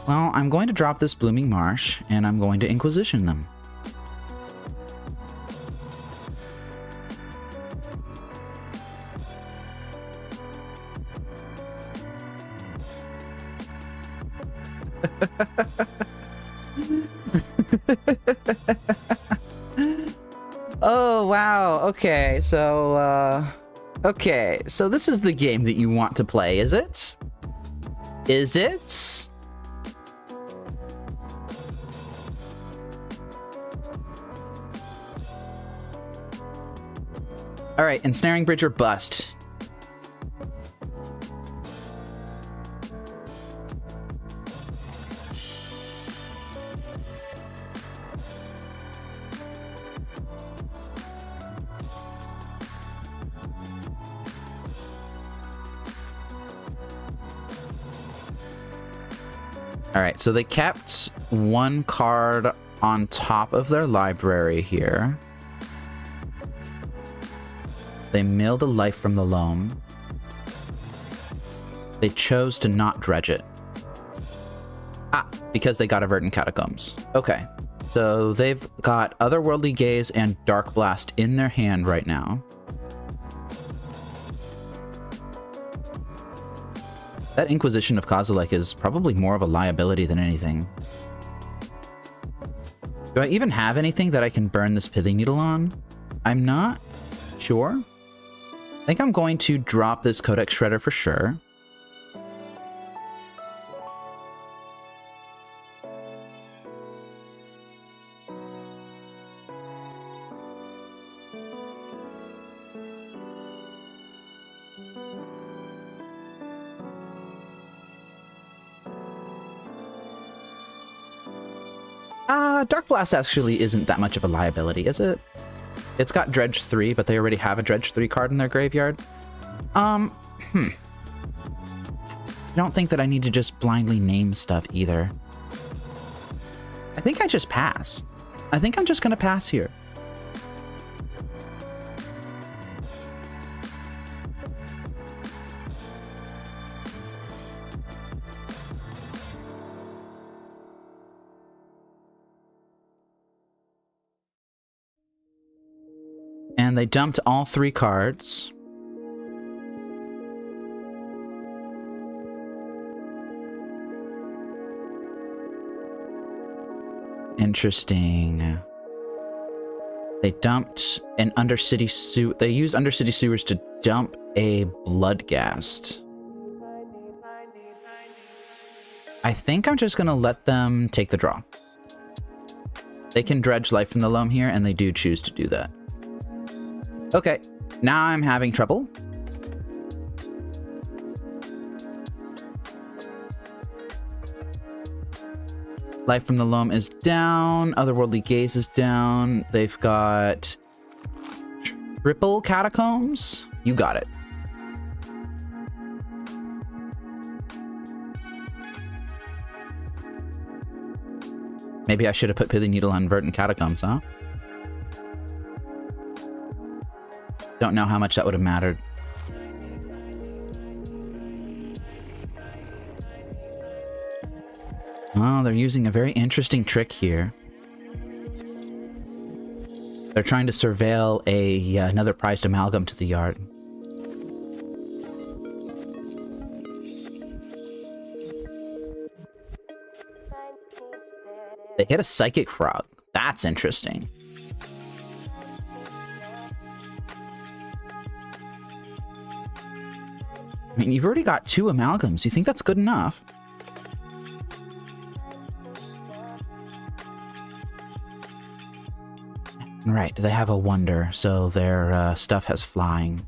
Well, I'm going to drop this Blooming Marsh, and I'm going to Inquisition them. Oh, wow. Okay, so, this is the game that you want to play, is it? Is it? Alright, Ensnaring Bridge or bust. Alright, so they kept one card on top of their library here. They milled a Life from the Loam. They chose to not dredge it. Ah, because they got a Verdant Catacombs. Okay, so they've got Otherworldly Gaze and Dark Blast in their hand right now. That Inquisition of Kozilek is probably more of a liability than anything. Do I even have anything that I can burn this Pithing Needle on? I'm not sure. I think I'm going to drop this Codex Shredder for sure. Dark Blast actually isn't that much of a liability, is it? It's got Dredge 3, but they already have a Dredge 3 card in their graveyard. I don't think that I need to just blindly name stuff either. I think I just pass. I think I'm just gonna pass here. And they dumped all 3 cards. Interesting. They dumped an Undercity Sewer. They used Undercity Sewers to dump a Bloodghast. I think I'm just gonna let them take the draw. They can dredge Life from the Loam here, and they do choose to do that. Okay, now I'm having trouble. Life from the Loam is down. Otherworldly Gaze is down. They've got triple Catacombs. You got it. Maybe I should have put Pithing Needle on Verdant Catacombs, huh? Don't know how much that would have mattered. Oh, they're using a very interesting trick here. They're trying to surveil another prized amalgam to the yard. They hit a Psychic Frog. That's interesting. I mean, you've already got 2 amalgams. You think that's good enough? Right, they have a Wonder, so their stuff has flying.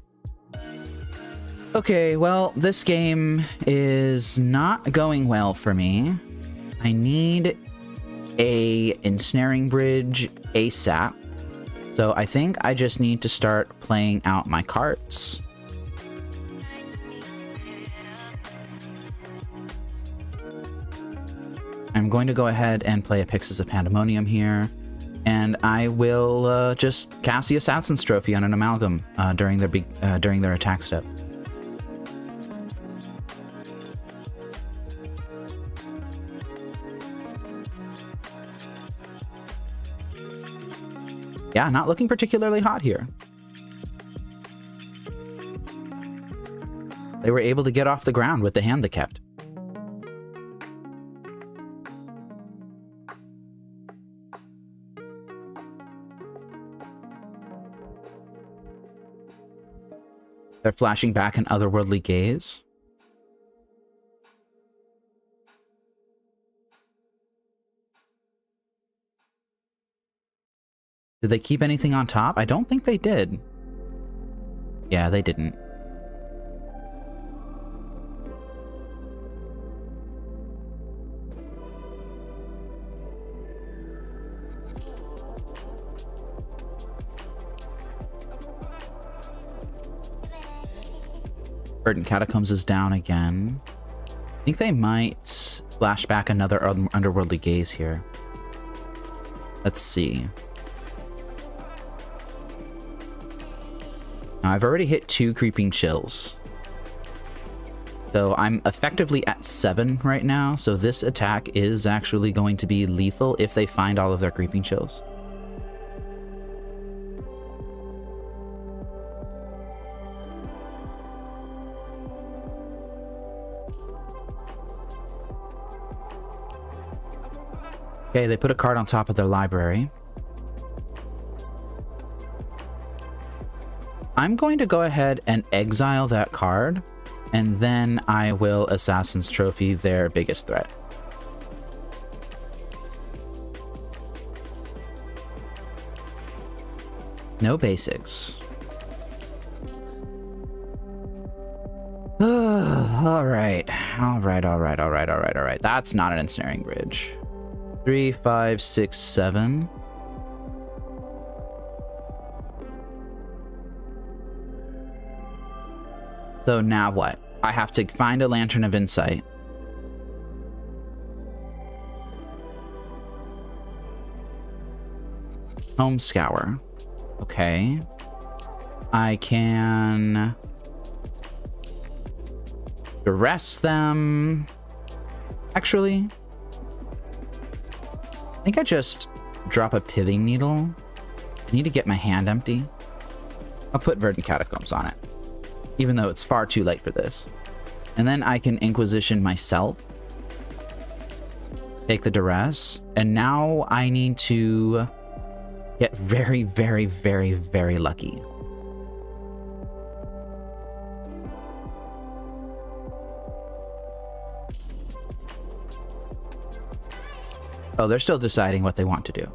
Okay, well, this game is not going well for me. I need a ensnaring bridge ASAP. So I think I just need to start playing out my cards. I'm going to go ahead and play a Pyxis of Pandemonium here, and I will just cast the Assassin's Trophy on an Amalgam during their attack step. Yeah, not looking particularly hot here. They were able to get off the ground with the hand they kept. They're flashing back an otherworldly gaze. Did they keep anything on top? I don't think they did. Yeah, they didn't. Verdant Catacombs is down again. I think they might flash back another underworldly gaze here. Let's see. Now, I've already hit 2 creeping chills. So I'm effectively at 7 right now, so this attack is actually going to be lethal if they find all of their creeping chills. Okay, they put a card on top of their library. I'm going to go ahead and exile that card, and then I will Assassin's Trophy their biggest threat. No basics. Alright. That's not an ensnaring bridge. 3, 5, 6, 7. So now what? I have to find a Lantern of Insight. Home Scour. Okay. I can duress them. Actually, I think I just drop a Pithing Needle. I need to get my hand empty. I'll put Verdant Catacombs on it, even though it's far too late for this. And then I can Inquisition myself. Take the duress. And now I need to get very, very, very, very lucky. Oh, they're still deciding what they want to do.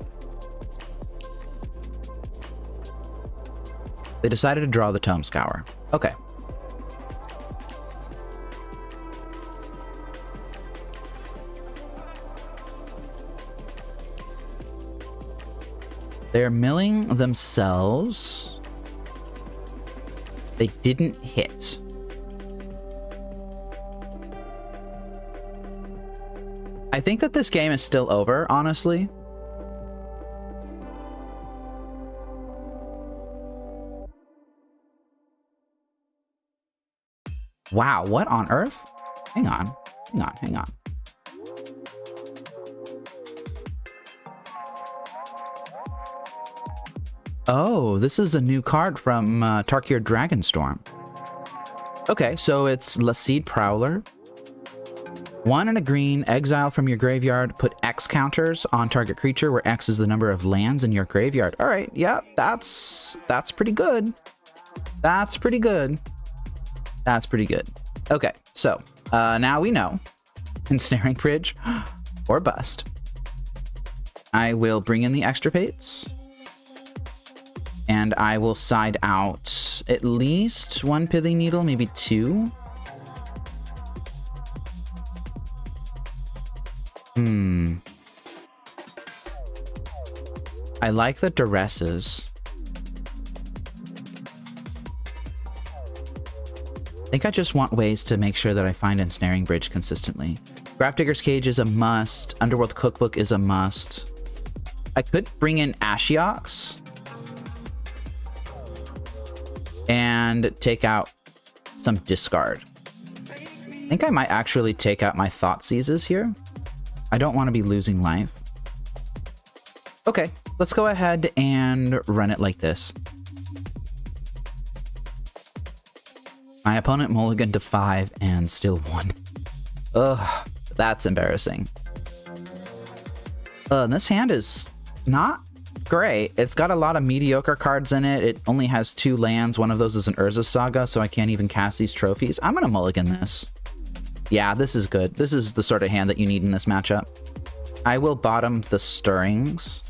They decided to draw the Tome Scour. Okay. They're milling themselves. They didn't hit. I think that this game is still over, honestly. Wow, what on earth? Hang on. Oh, this is a new card from Tarkir Dragonstorm. Okay, so it's Lassid Prowler. 1 and a green, exile from your graveyard, put X counters on target creature, where X is the number of lands in your graveyard. All right, yeah, that's pretty good. That's pretty good. Okay, so now we know. Ensnaring Bridge or bust. I will bring in the extirpates. And I will side out at least 1 Pithing Needle, maybe 2. I like the duresses. I think I just want ways to make sure that I find Ensnaring Bridge consistently. Grafdigger's Cage is a must. Underworld Cookbook is a must. I could bring in Ashioks and take out some discard. I think I might actually take out my Thoughtseizes here. I don't want to be losing life. Okay, let's go ahead and run it like this. My opponent mulliganed to 5 and still won. Ugh, that's embarrassing. This hand is not great. It's got a lot of mediocre cards in it. It only has 2 lands. One of those is an Urza Saga, so I can't even cast these trophies. I'm gonna mulligan this. Yeah, this is good. This is the sort of hand that you need in this matchup. I will bottom the Stirrings.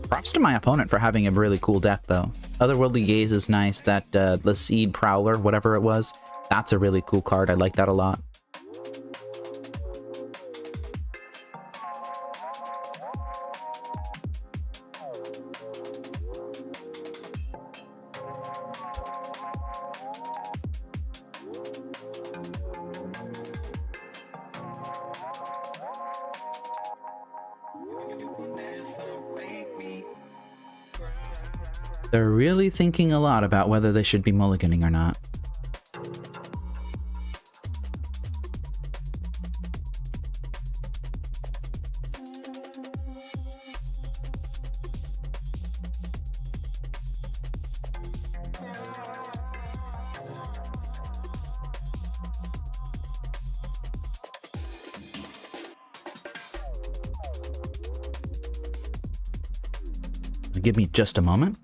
Props to my opponent for having a really cool deck, though. Otherworldly Gaze is nice. That the Seed Prowler, whatever it was, that's a really cool card. I like that a lot. They're really thinking a lot about whether they should be mulliganing or not. Give me just a moment.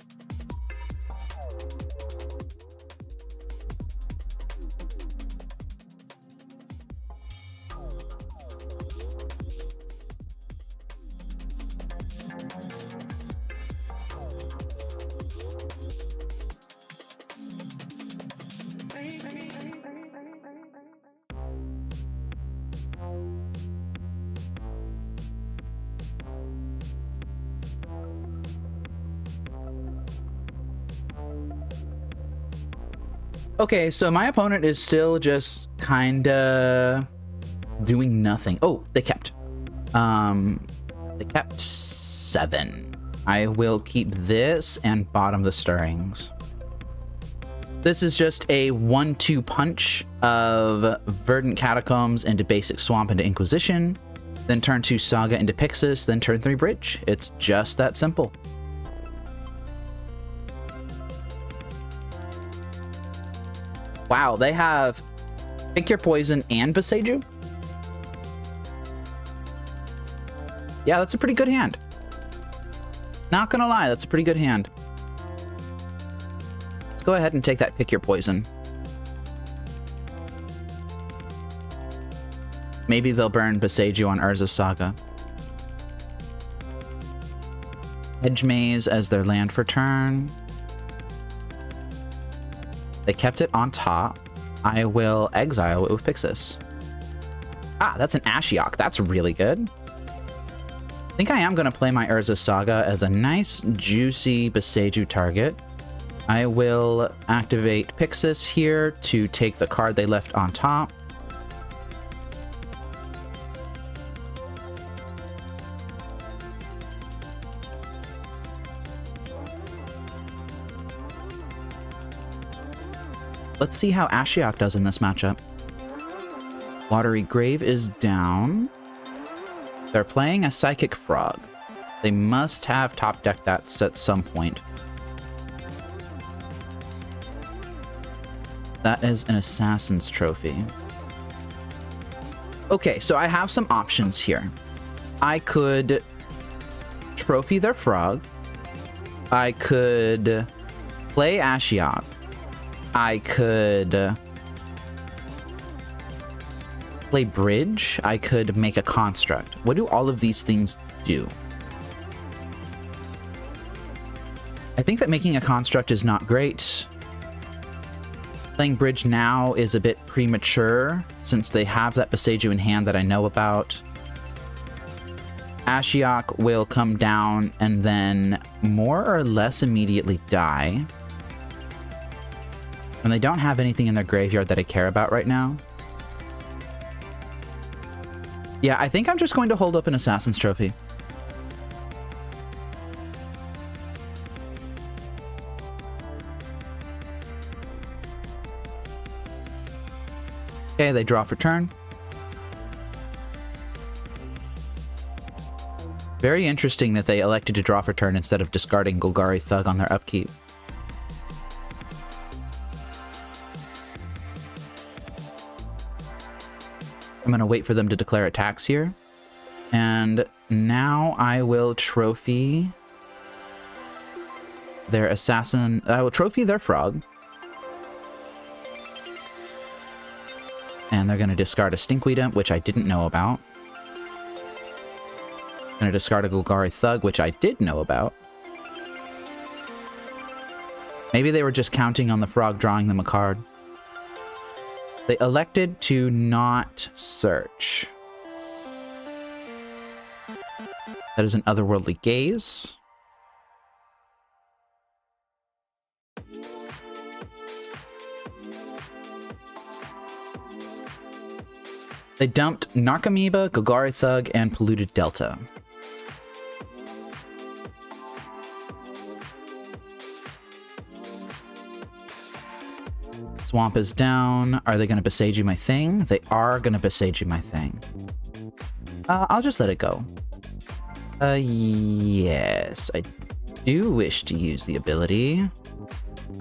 Okay, so my opponent is still just kinda doing nothing. Oh, they kept 7. I will keep this and bottom the Stirrings. This is just a 1-2 punch of Verdant Catacombs into basic Swamp into Inquisition, then turn 2 Saga into Pyxis, then turn 3 Bridge. It's just that simple. Wow, they have Pick Your Poison and Boseiju? Yeah, that's a pretty good hand. Not gonna lie, that's a pretty good hand. Let's go ahead and take that Pick Your Poison. Maybe they'll burn Boseiju on Urza Saga. Hedge Maze as their land for turn. They kept it on top. I will exile it with Pyxis. Ah, that's an Ashiok. That's really good. I think I am going to play my Urza Saga as a nice, juicy Boseiju target. I will activate Pyxis here to take the card they left on top. Let's see how Ashiok does in this matchup. Watery Grave is down. They're playing a Psychic Frog. They must have top decked that at some point. That is an Assassin's Trophy. Okay, so I have some options here. I could trophy their frog. I could play Ashiok. I could play bridge, I could make a construct. What do all of these things do? I think that making a construct is not great. Playing bridge now is a bit premature, since they have that Boseiju in hand that I know about. Ashiok will come down and then more or less immediately die. And they don't have anything in their graveyard that I care about right now. Yeah, I think I'm just going to hold up an Assassin's Trophy. Okay, they draw for turn. Very interesting that they elected to draw for turn instead of discarding Golgari Thug on their upkeep. I'm going to wait for them to declare attacks here. And now I will trophy their assassin. I will trophy their frog. And they're going to discard a Stinkweed Imp, which I didn't know about. Going to discard a Golgari Thug, which I did know about. Maybe they were just counting on the frog drawing them a card. They elected to not search. That is an Otherworldly Gaze. They dumped 𝗟𝗚𝗡𝗡, Golgari Thug, and Polluted Delta. Swamp is down. Are they going to Boseiju my thing? They are going to Boseiju my thing. I'll just let it go. Yes, I do wish to use the ability.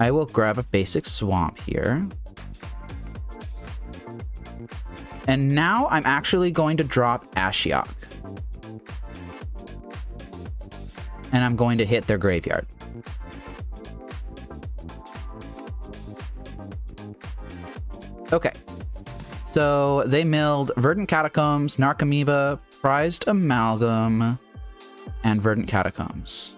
I will grab a basic swamp here. And now I'm actually going to drop Ashiok. And I'm going to hit their graveyard. Okay. So they milled Verdant Catacombs, 𝗟𝗚𝗡𝗡, Prized Amalgam, and Verdant Catacombs.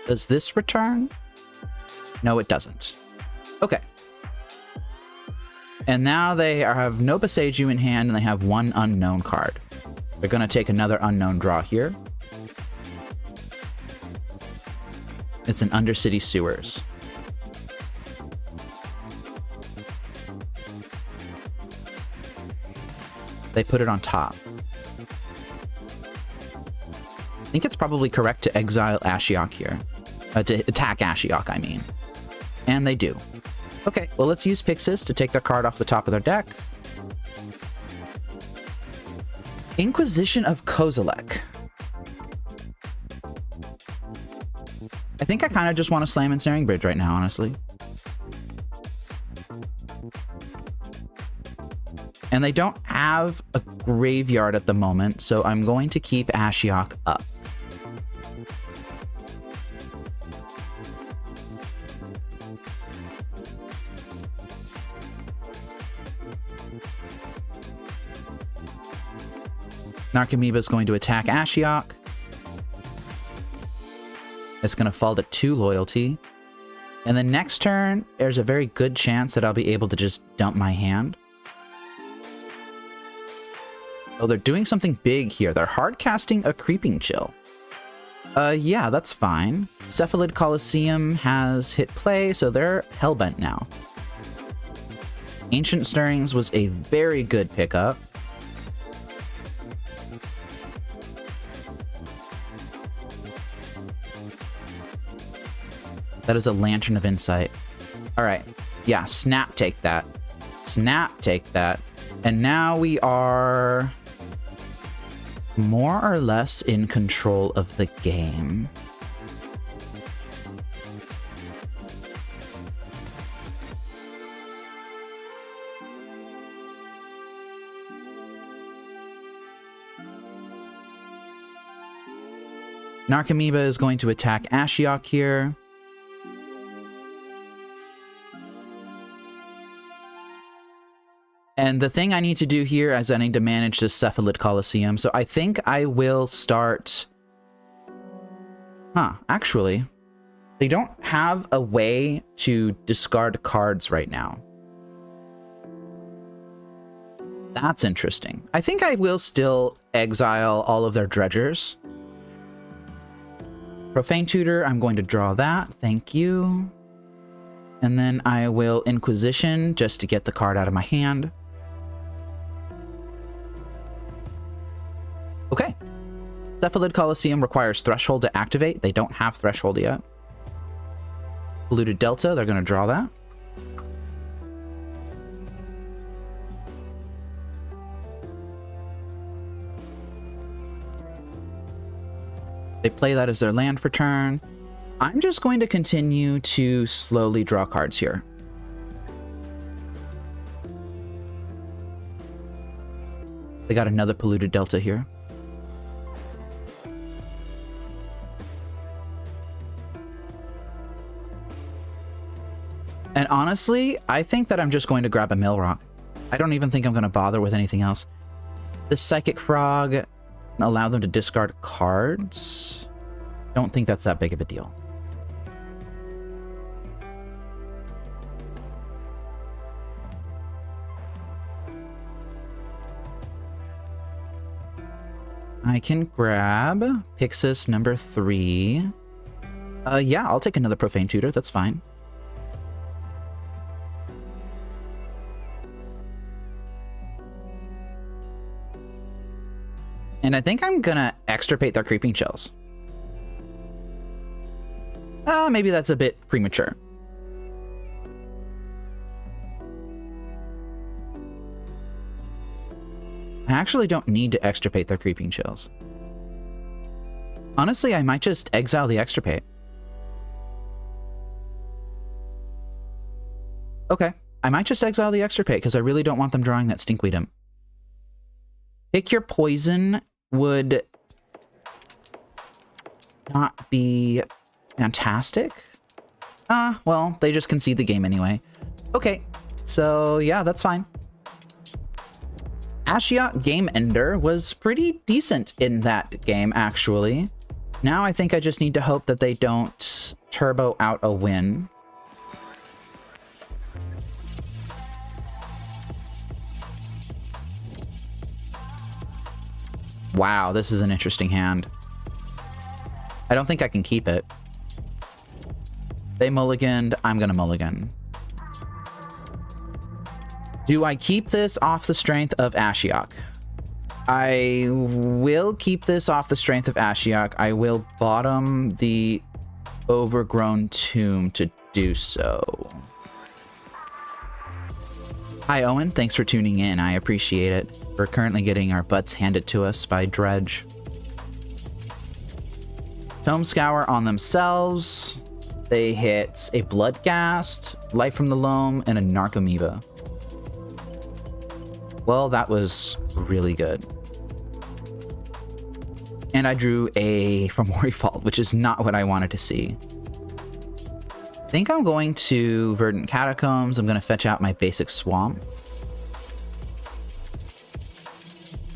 Does this return? No, it doesn't. Okay. And now they have no Boseiju in hand, and they have one unknown card. They're going to take another unknown draw here. It's an Undercity Sewers. They put it on top. I think it's probably correct to exile Ashiok here. To attack Ashiok, I mean. And they do. Okay, well, let's use Pyxis to take their card off the top of their deck. Inquisition of Kozilek. I think I kind of just want to slam Ensnaring Bridge right now, honestly. And they don't have a graveyard at the moment, so I'm going to keep Ashiok up. 𝗟𝗚𝗡𝗡 is going to attack Ashiok. It's going to fall to 2 loyalty. And then next turn, there's a very good chance that I'll be able to just dump my hand. Oh, they're doing something big here. They're hard casting a Creeping Chill. Yeah, that's fine. Cephalid Coliseum has hit play, so they're hellbent now. Ancient Stirrings was a very good pickup. That is a Lantern of Insight. All right. Yeah, snap take that. Snap take that. And now we are more or less in control of the game. 𝗟𝗚𝗡𝗡 is going to attack Ashiok here. And the thing I need to do here is I need to manage this 𝗟𝗑𝗩𝗘. So I think I will start... actually, they don't have a way to discard cards right now. That's interesting. I think I will still exile all of their dredgers. Profane Tutor, I'm going to draw that. Thank you. And then I will Inquisition just to get the card out of my hand. Okay. 𝗟𝗑𝗩𝗘 requires Threshold to activate. They don't have Threshold yet. Polluted Delta, they're going to draw that. They play that as their land for turn. I'm just going to continue to slowly draw cards here. They got another Polluted Delta here. And honestly, I think that I'm just going to grab a Millrock. I don't even think I'm going to bother with anything else. The Psychic Frog... allow them to discard cards. Don't think that's that big of a deal. I can grab Pyxis number 3. Yeah, I'll take another Profane Tutor. That's fine. And I think I'm gonna extirpate their Creeping Shells. Maybe that's a bit premature. I actually don't need to extirpate their Creeping Shells. Honestly, I might just exile the extirpate. Okay, I might just exile the extirpate because I really don't want them drawing that Stinkweed. Pick your poison would not be fantastic. Well, they just concede the game anyway. Okay, so yeah, that's fine. Ashiok Game Ender was pretty decent in that game, actually. Now I think I just need to hope that they don't turbo out a win. Wow, this is an interesting hand. I don't think I can keep it. They mulliganed, I'm gonna mulligan. Do I keep this off the strength of Ashiok? I will keep this off the strength of Ashiok. I will bottom the Overgrown Tomb to do so. Hi Owen, thanks for tuning in. I appreciate it. We're currently getting our butts handed to us by Dredge. Tome Scour on themselves. They hit a Bloodghast, Life from the Loam, and a 𝗟𝗑𝗩𝗘. Well, that was really good. And I drew a Fomori Fault, which is not what I wanted to see. I think I'm going to Verdant Catacombs. I'm going to fetch out my basic Swamp.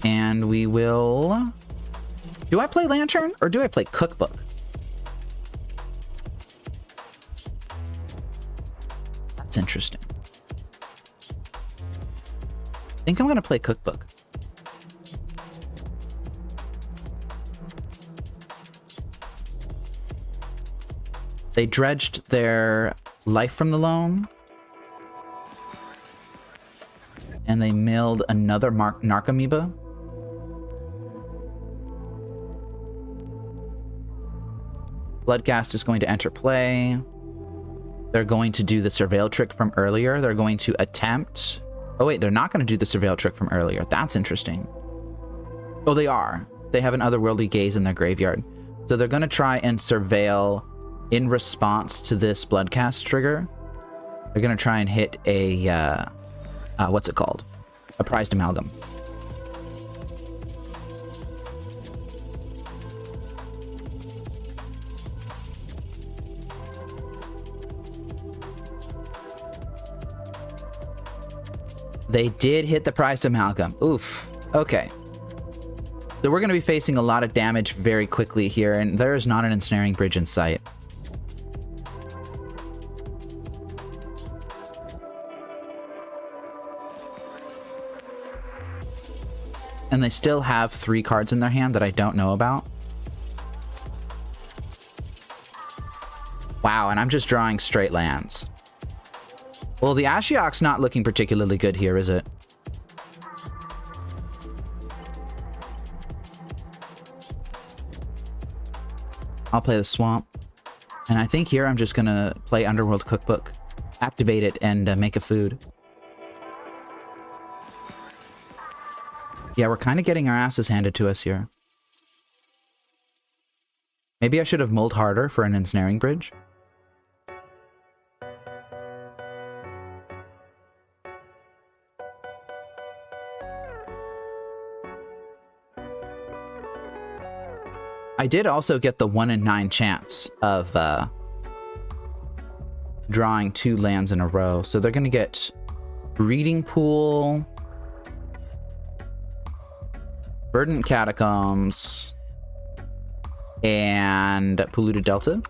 And we will... Do I play Lantern or do I play Cookbook? That's interesting. I think I'm going to play Cookbook. They dredged their Life from the Loam. And they milled another 𝗟𝗑𝗩𝗘. Bloodghast is going to enter play. They're going to do the Surveil trick from earlier. They're going to attempt... Oh wait, they're not going to do the Surveil trick from earlier. That's interesting. Oh, they are. They have an Otherworldly Gaze in their graveyard. So they're going to try and Surveil in response to this Bloodghast trigger. They're going to try and hit a... what's it called? A Prized Amalgam. They did hit the prized amalgam. Oof. Okay. So we're going to be facing a lot of damage very quickly here, and there is not an ensnaring bridge in sight. And they still have 3 cards in their hand that I don't know about. Wow, and I'm just drawing straight lands. Well, the Ashiok's not looking particularly good here, is it? I'll play the Swamp. And I think here I'm just going to play Underworld Cookbook, activate it, and make a food. Yeah, we're kind of getting our asses handed to us here. Maybe I should have mulled harder for an ensnaring bridge. I did also get the 1 in 9 chance of drawing 2 lands in a row. So they're going to get Breeding Pool, Verdant Catacombs, and Polluted Delta.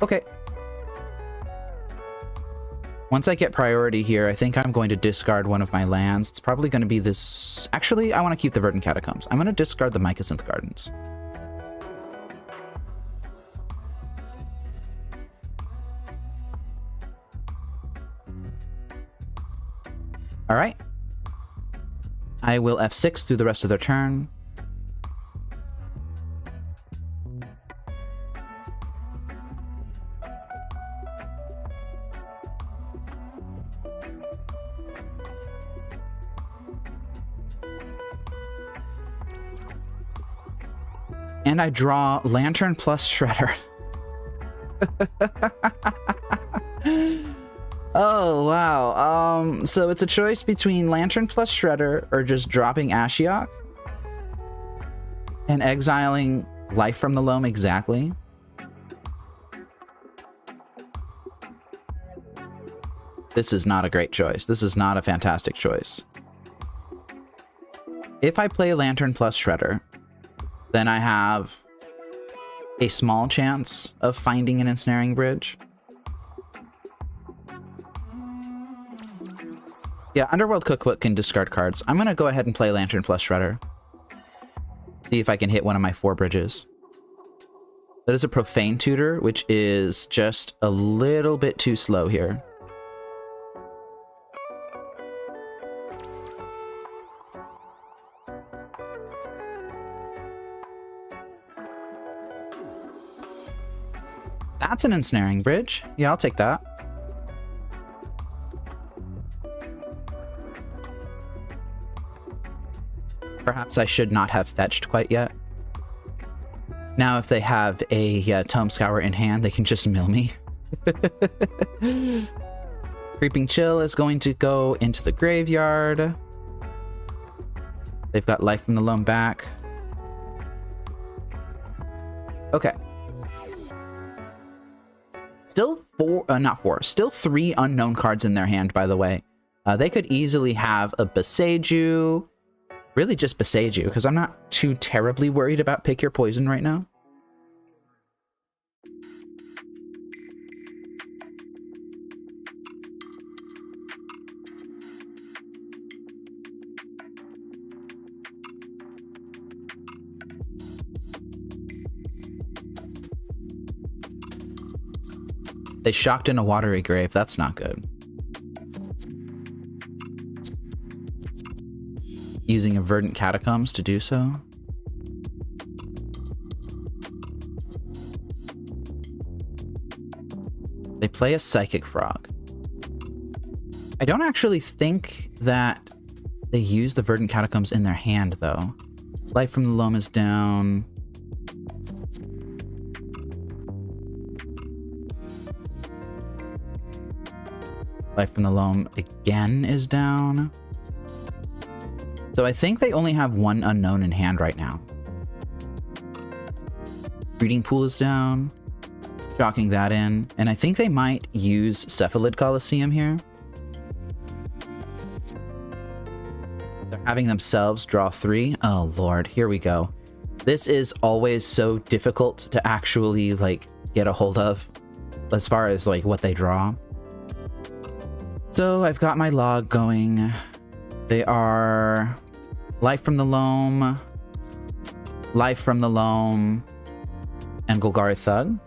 Okay. Once I get priority here, I think I'm going to discard one of my lands. It's probably going to be this... Actually, I want to keep the Verdant Catacombs. I'm going to discard the Mycosynth Gardens. All right. I will F6 through the rest of their turn. And I draw Lantern plus Shredder. Oh, wow. So it's a choice between Lantern plus Shredder or just dropping Ashiok and exiling Life from the Loam exactly. This is not a great choice. This is not a fantastic choice. If I play Lantern plus Shredder, then I have a small chance of finding an ensnaring bridge. Yeah, Underworld Cookbook can discard cards. I'm going to go ahead and play Lantern plus Shredder. See if I can hit one of my 4 bridges. That is a Profane Tutor, which is just a little bit too slow here. That's an ensnaring bridge. Yeah, I'll take that. Perhaps I should not have fetched quite yet. Now, if they have a Tome Scour in hand, they can just mill me. Creeping Chill is going to go into the graveyard. They've got Life from the Loam back. Okay. Still still 3 unknown cards in their hand, by the way. They could easily have a Boseiju. Really just Boseiju, because I'm not too terribly worried about Pick Your Poison right now. They shocked in a Watery Grave. That's not good. Using a Verdant Catacombs to do so. They play a Psychic Frog. I don't actually think that they use the Verdant Catacombs in their hand, though. Life from the Loam is down. Life from the Loam again is down. So I think they only have 1 unknown in hand right now. Breeding Pool is down. Shocking that in. And I think they might use Cephalid Coliseum here. having themselves draw 3. Oh lord, here we go. This is always so difficult to actually like get a hold of as far as like what they draw. So I've got my log going. They are Life from the Loam, Life from the Loam, and Golgari Thug.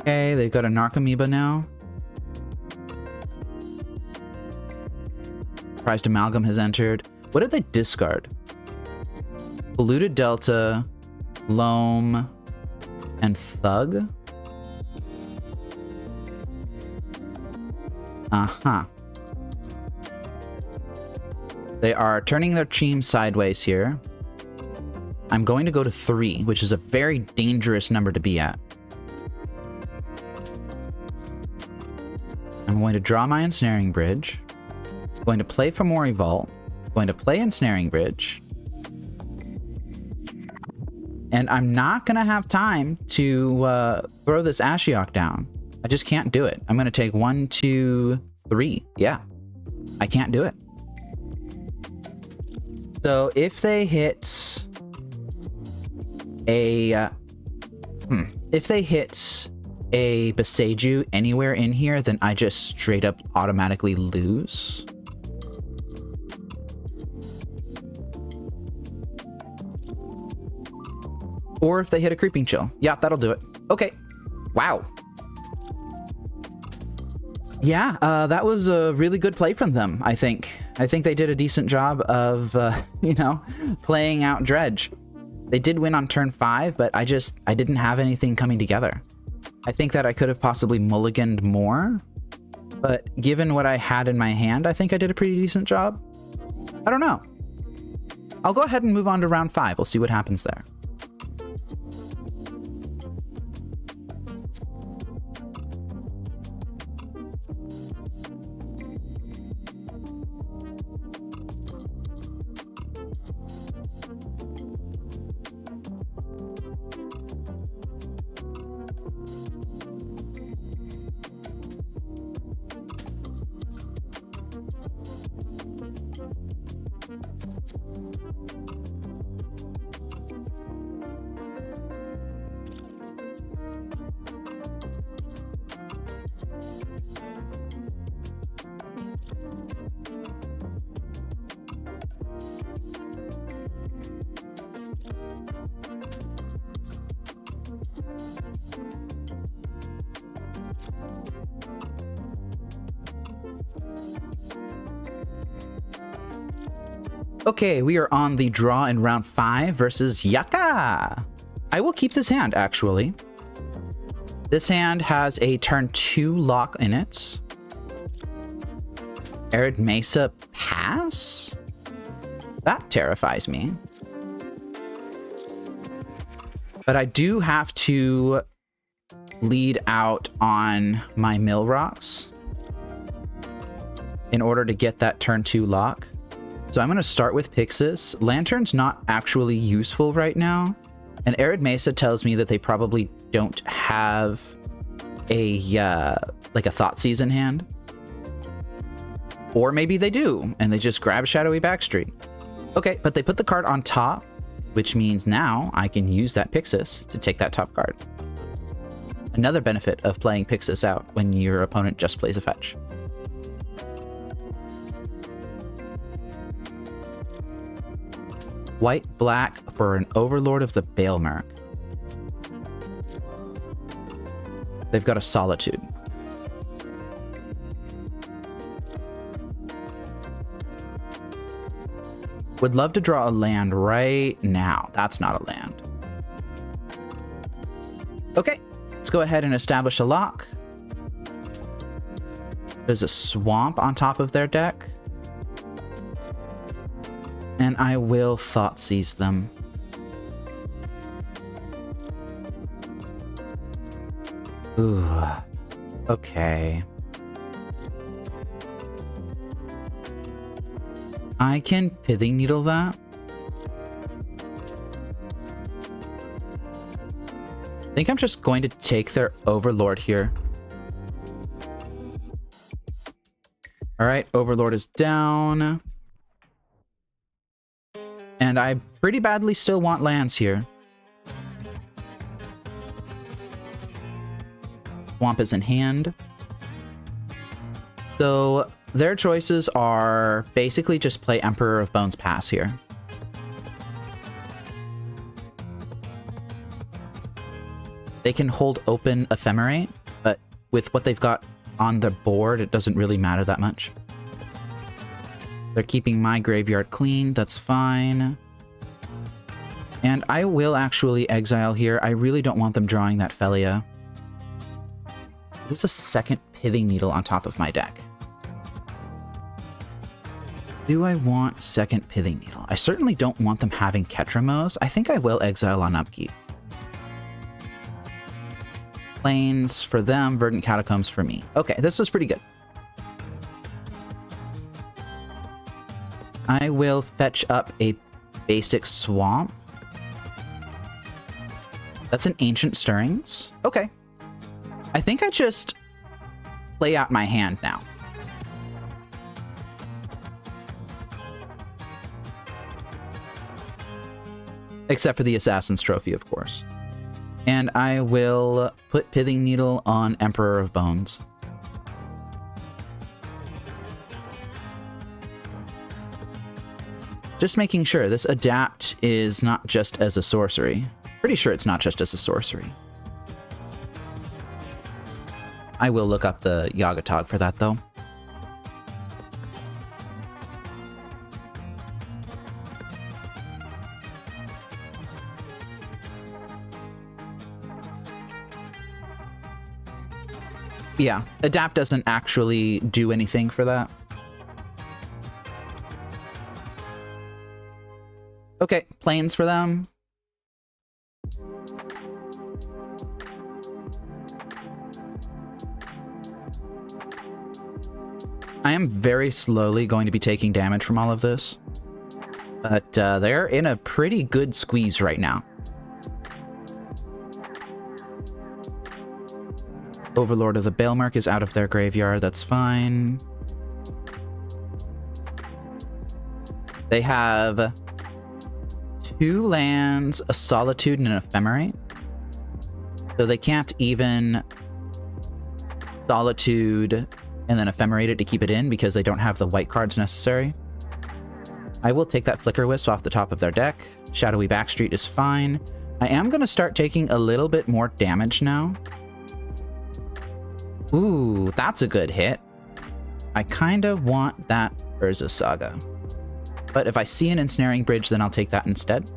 Okay, they've got a 𝗟𝗓𝗡𝗡 now. Prized Amalgam has entered. What did they discard? Polluted Delta, Loam, and Thug? Uh-huh. They are turning their team sideways here. I'm going to go to 3, which is a very dangerous number to be at. I'm going to draw my Ensnaring Bridge. Going to play Fomori Vault. Going to play Ensnaring Bridge. And I'm not going to have time to throw this Ashiok down. I just can't do it. I'm going to take 1, 2, 3. Yeah. I can't do it. So if they hit a... if they hit a Boseiju anywhere in here, then I just straight up automatically lose. Or if they hit a Creeping Chill. Yeah, that'll do it. Okay. Wow. Yeah, that was a really good play from them, I think. I think they did a decent job of, you know, playing out Dredge. They did win on turn 5, but I didn't have anything coming together. I think that I could have possibly mulliganed more, but given what I had in my hand, I think I did a pretty decent job. I don't know. I'll go ahead and move on to round 5. We'll see what happens there. Okay, we are on the draw in round 5 versus Yaka. I will keep this hand, actually. This hand has a turn 2 lock in it. Arid Mesa pass? That terrifies me. But I do have to lead out on my Mill Rocks in order to get that turn 2 lock. So I'm going to start with Pyxis. Lantern's not actually useful right now. And Arid Mesa tells me that they probably don't have a, like a Thoughtseize in hand. Or maybe they do, and they just grab Shadowy Backstreet. Okay, but they put the card on top, which means now I can use that Pyxis to take that top card. Another benefit of playing Pyxis out when your opponent just plays a fetch. White, black for an Overlord of the Baelmerk. They've got a Solitude. Would love to draw a land right now. That's not a land. Okay, let's go ahead and establish a lock. There's a Swamp on top of their deck. And I will Thoughtseize them. Ooh. Okay. I can Pithing Needle that. I think I'm just going to take their Overlord here. Alright, Overlord is down. And I pretty badly still want lands here. Swamp is in hand. So their choices are basically just play Emperor of Bones Pass here. They can hold open Ephemerate, but with what they've got on the board, it doesn't really matter that much. They're keeping my graveyard clean, that's fine. And I will actually exile here. I really don't want them drawing that Felia. There's a second Pithing Needle on top of my deck. Do I want second Pithing Needle? I certainly don't want them having Ketramos. I think I will exile on upkeep. Plains for them, Verdant Catacombs for me. Okay, this was pretty good. I will fetch up a basic Swamp. That's an Ancient Stirrings. Okay. I think I just play out my hand now. Except for the Assassin's Trophy, of course. And I will put Pithing Needle on Emperor of Bones. Just making sure this Adapt is not just as a sorcery. Pretty sure it's not just as a sorcery. I will look up the Yagatok for that, though. Yeah, Adapt doesn't actually do anything for that. Okay, Plains for them. I am very slowly going to be taking damage from all of this. But they're in a pretty good squeeze right now. Overlord of the Baelmerk is out of their graveyard, that's fine. They have 2 lands, a Solitude, and an Ephemerate. So they can't even Solitude and then Ephemerate it to keep it in because they don't have the white cards necessary. I will take that Flicker Wisp off the top of their deck. Shadowy Backstreet is fine. I am going to start taking a little bit more damage now. Ooh, that's a good hit. I kind of want that Urza Saga. But if I see an Ensnaring Bridge, then I'll take that instead.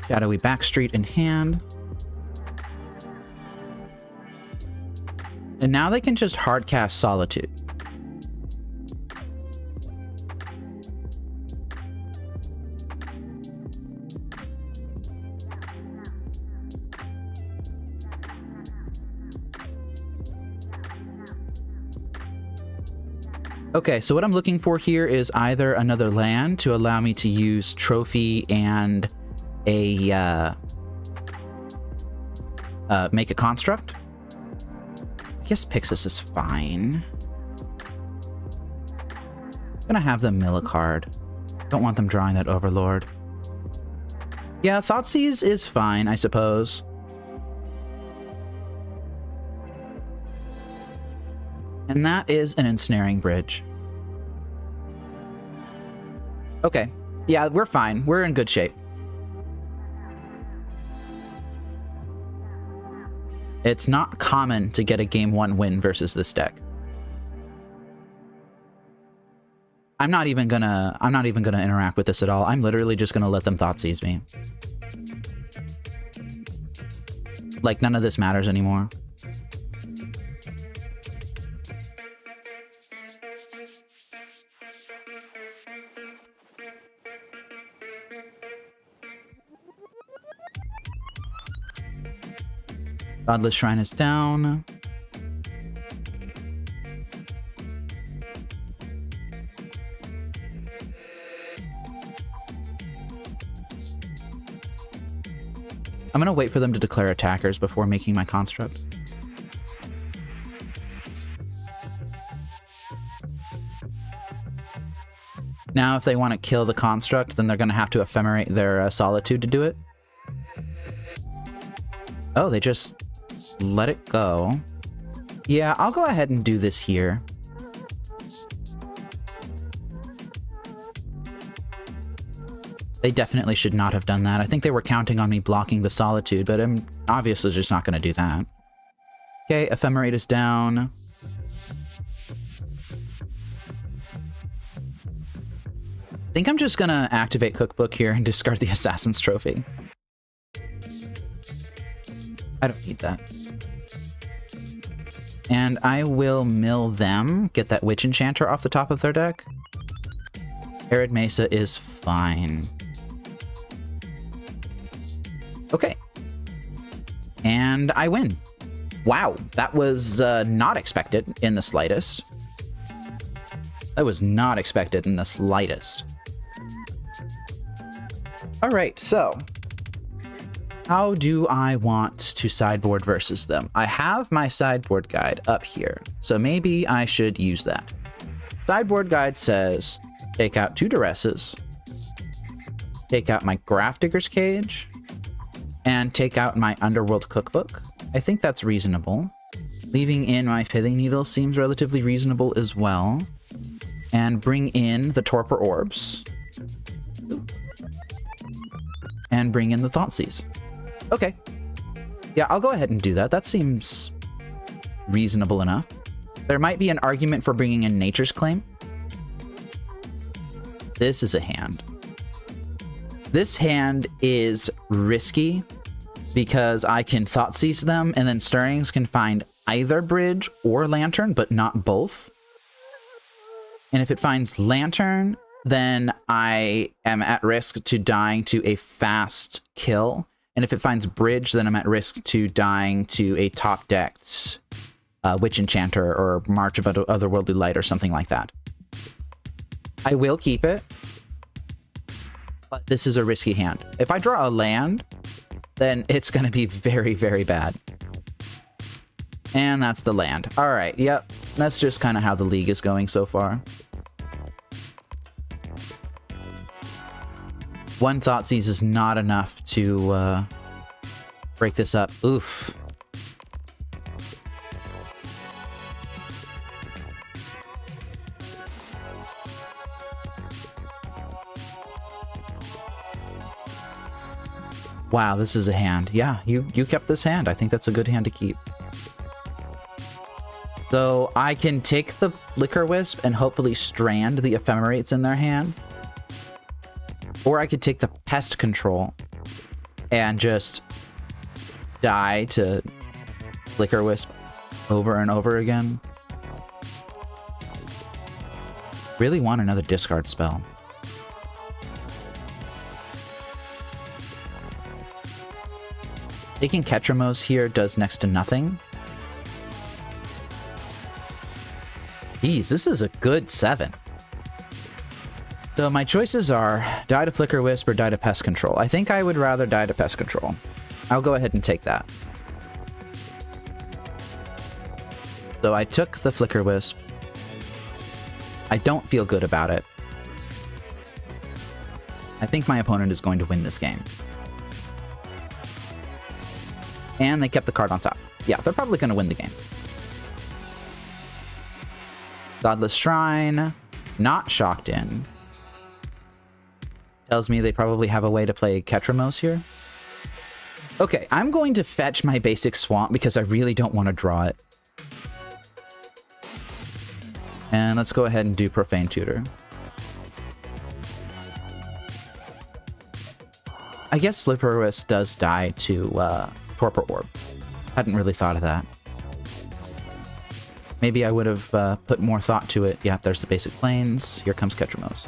Shadowy Backstreet in hand. And now they can just hardcast Solitude. Okay, so what I'm looking for here is either another land to allow me to use Trophy and a make a construct. I guess Pyxis is fine. I'm gonna have them mill a card. Don't want them drawing that Overlord. Yeah, Thoughtseize is fine, I suppose. And that is an Ensnaring Bridge. Okay. Yeah, we're fine. We're in good shape. It's not common to get a game 1 win versus this deck. I'm not even gonna interact with this at all. I'm literally just gonna let them Thoughtseize me. Like, none of this matters anymore. Godless Shrine is down. I'm gonna wait for them to declare attackers before making my construct. Now, if they want to kill the construct, then they're gonna have to ephemerate their Solitude to do it. Oh, they just let it go. Yeah, I'll go ahead and do this here. They definitely should not have done that. I think they were counting on me blocking the Solitude, but I'm obviously just not going to do that. Okay, Ephemerate is down. I think I'm just going to activate Cookbook here and discard the Assassin's Trophy. I don't need that. And I will mill them, get that Witch Enchanter off the top of their deck. Arid Mesa is fine. Okay. And I win. Wow, that was not expected in the slightest. That was not expected in the slightest. All right, so how do I want to sideboard versus them? I have my sideboard guide up here, so maybe I should use that. Sideboard guide says, take out 2 Duresses, take out my Grafdigger's Cage, and take out my Underworld Cookbook. I think that's reasonable. Leaving in my Pithing Needle seems relatively reasonable as well. And bring in the Torpor Orbs. And bring in the Thoughtseize. Okay. Yeah, I'll go ahead and do that. That seems reasonable enough. There might be an argument for bringing in Nature's Claim. This is a hand. This hand is risky because I can Thoughtseize them, and then Stirrings can find either Bridge or Lantern, but not both. And if it finds Lantern, then I am at risk to dying to a fast kill. And if it finds Bridge, then I'm at risk to dying to a top-decked Witch Enchanter or March of Otherworldly Light or something like that. I will keep it, but this is a risky hand. If I draw a land, then it's going to be very, very bad. And that's the land. All right, yep. That's just kind of how the league is going so far. One Thoughtseize is not enough to break this up. Oof. Wow, this is a hand. Yeah, you kept this hand. I think that's a good hand to keep. So I can take the Flicker Wisp and hopefully strand the Ephemerates in their hand. Or I could take the Pest Control and just die to Flicker Wisp over and over again. Really want another discard spell. Taking Ketramos here does next to nothing. Geez, this is a good 7. So my choices are die to Flicker Wisp or die to Pest Control. I think I would rather die to Pest Control. I'll go ahead and take that. So I took the Flicker Wisp. I don't feel good about it. I think my opponent is going to win this game. And they kept the card on top. Yeah, they're probably going to win the game. Godless Shrine, not shocked in. Tells me they probably have a way to play Ketramos here. Okay, I'm going to fetch my basic Swamp because I really don't want to draw it. And let's go ahead and do Profane Tutor. I guess Flipper Wisp does die to Torpor Orb. Hadn't really thought of that. Maybe I would have put more thought to it. Yeah, there's the basic planes. Here comes Ketramos.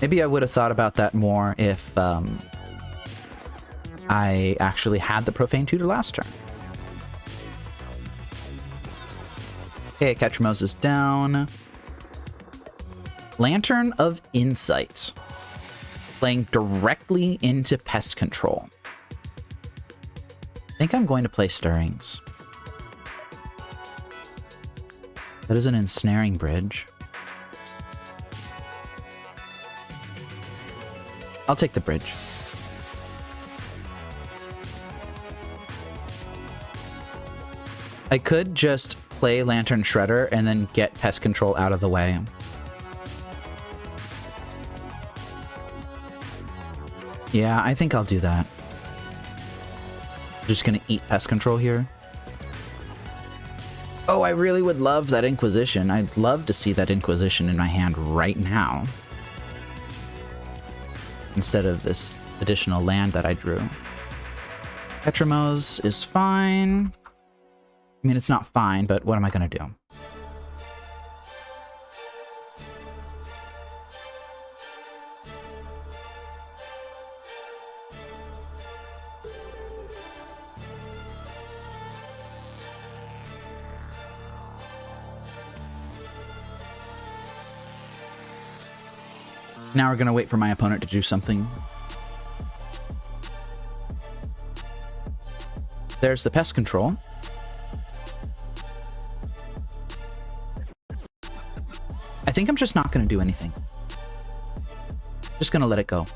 Maybe I would have thought about that more if I actually had the Profane Tutor last turn. Okay, 𝗟𝗓𝗩𝗘 is down. Lantern of Insight. Playing directly into pest control. I think I'm going to play Stirrings. That is an ensnaring bridge. I'll take the bridge. I could just play Lantern Shredder and then get pest control out of the way. Yeah, I think I'll do that. Just gonna eat pest control here. Oh, I really would love that Inquisition. I'd love to see that Inquisition in my hand right now. Instead of this additional land that I drew. 𝗟𝗓𝗩𝗘 is fine. I mean, it's not fine, but what am I gonna do? Now we're going to wait for my opponent to do something. There's the pest control. I think I'm just not going to do anything. Just going to let it go.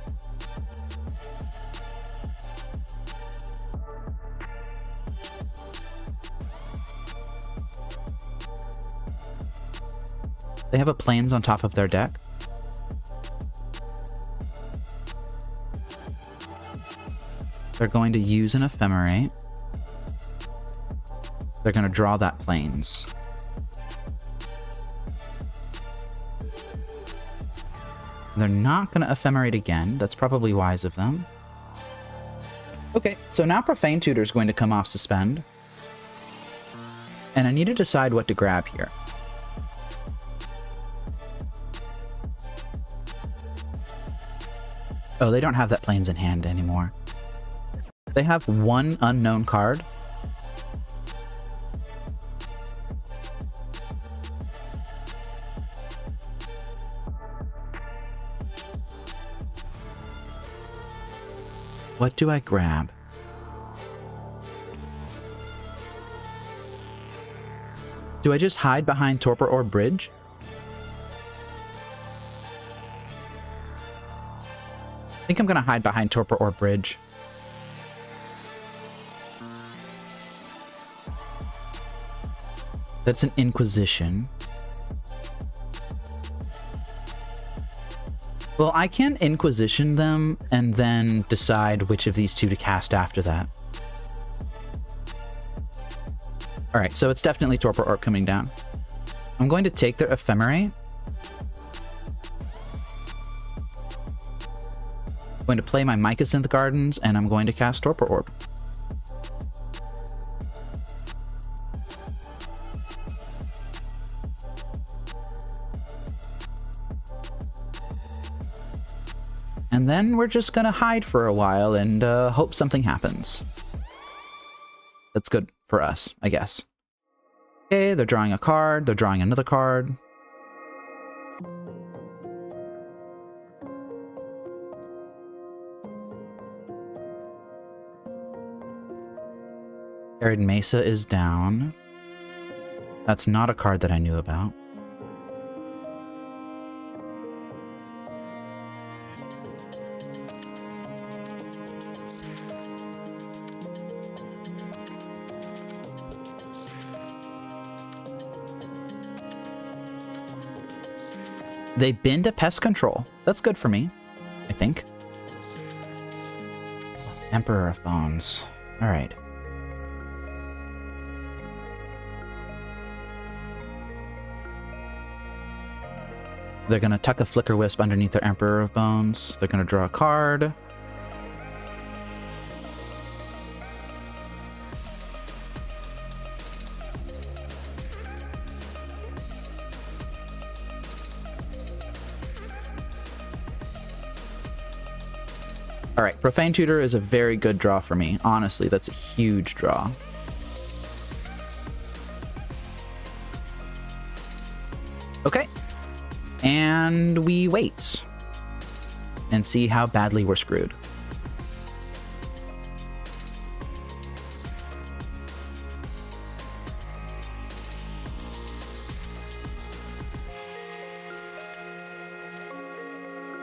They have a plains on top of their deck. They're going to use an Ephemerate. They're going to draw that plains. They're not going to Ephemerate again. That's probably wise of them. Okay, so now Profane Tutor is going to come off Suspend. And I need to decide what to grab here. Oh, they don't have that plains in hand anymore. They have one unknown card. What do I grab? Do I just hide behind Torpor or Bridge? I think I'm going to hide behind Torpor or Bridge. That's an Inquisition. Well, I can Inquisition them and then decide which of these two to cast after that. Alright, so it's definitely Torpor Orb coming down. I'm going to take their Ephemerate. I'm going to play my Mycosynth Gardens, and I'm going to cast Torpor Orb. And then we're just gonna hide for a while and hope something happens. That's good for us, I guess. Okay, they're drawing a card, they're drawing another card. Arid Mesa is down. That's not a card that I knew about. They bend to pest control. That's good for me, I think. Emperor of Bones. All right. They're going to tuck a Flicker Wisp underneath their Emperor of Bones. They're going to draw a card. Alright, Profane Tutor is a very good draw for me. Honestly, that's a huge draw. And we wait and see how badly we're screwed.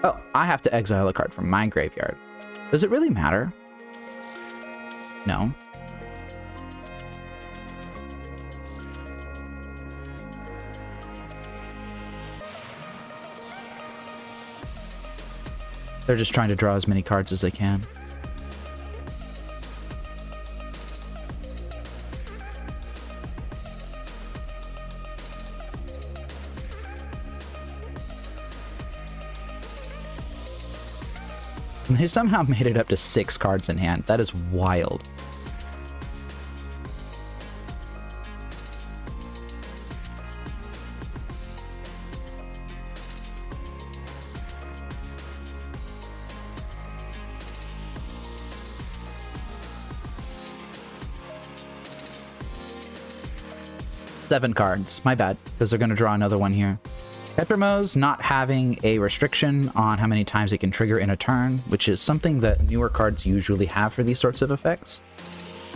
Oh, I have to exile a card from my graveyard. Does it really matter? No. They're just trying to draw as many cards as they can. And they somehow made it up to 6 cards in hand. That is wild. Seven cards. My bad, because they're going to draw another one here. 𝗟𝗓𝗡's not having a restriction on how many times it can trigger in a turn, which is something that newer cards usually have for these sorts of effects.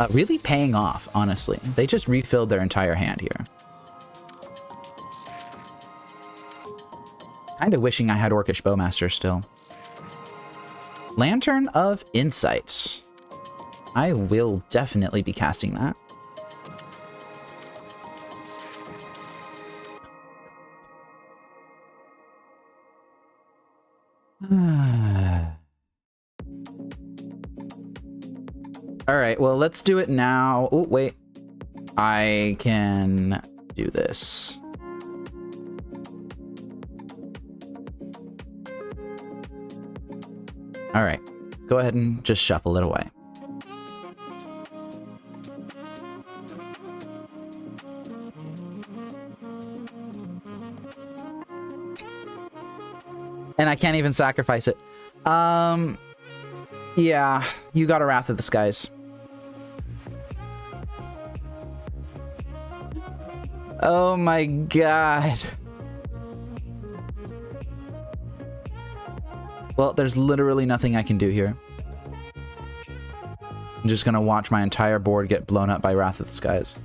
Really paying off, honestly. They just refilled their entire hand here. Kind of wishing I had Orcish Bowmaster still. Lantern of Insight. I will definitely be casting that. Alright, well, let's do it now. Oh, wait. I can do this. Alright, go ahead and just shuffle it away. And I can't even sacrifice it. Yeah, you got a Wrath of the Skies. Oh my god. Well, there's literally nothing I can do here. I'm just gonna watch my entire board get blown up by Wrath of the Skies.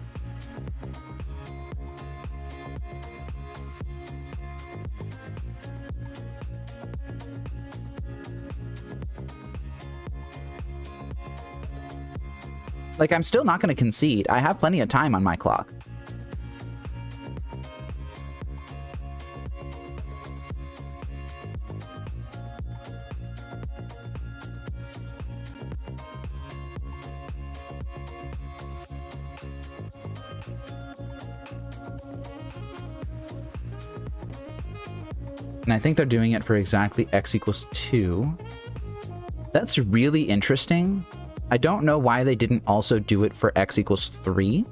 Like, I'm still not going to concede. I have plenty of time on my clock. And I think they're doing it for exactly x equals 2. That's really interesting. I don't know why they didn't also do it for x equals 3,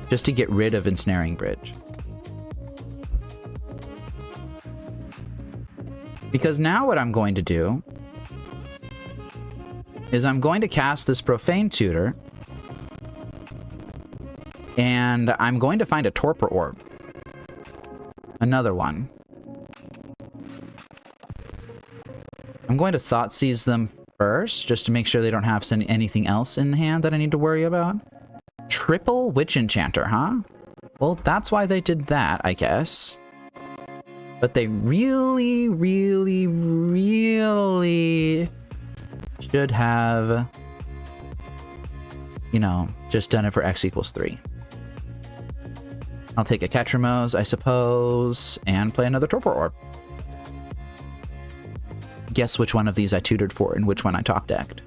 just to get rid of Ensnaring Bridge. Because now what I'm going to do is I'm going to cast this Profane Tutor, and I'm going to find a Torpor Orb. Another one. I'm going to Thoughtseize them first, just to make sure they don't have anything else in hand that I need to worry about. Triple Witch Enchanter, huh? Well, that's why they did that, I guess. But they really, really, really should have, you know, just done it for x equals 3. I'll take a 𝗟𝗓𝗡's, I suppose, and play another Torpor Orb. Guess which one of these I tutored for and which one I top decked.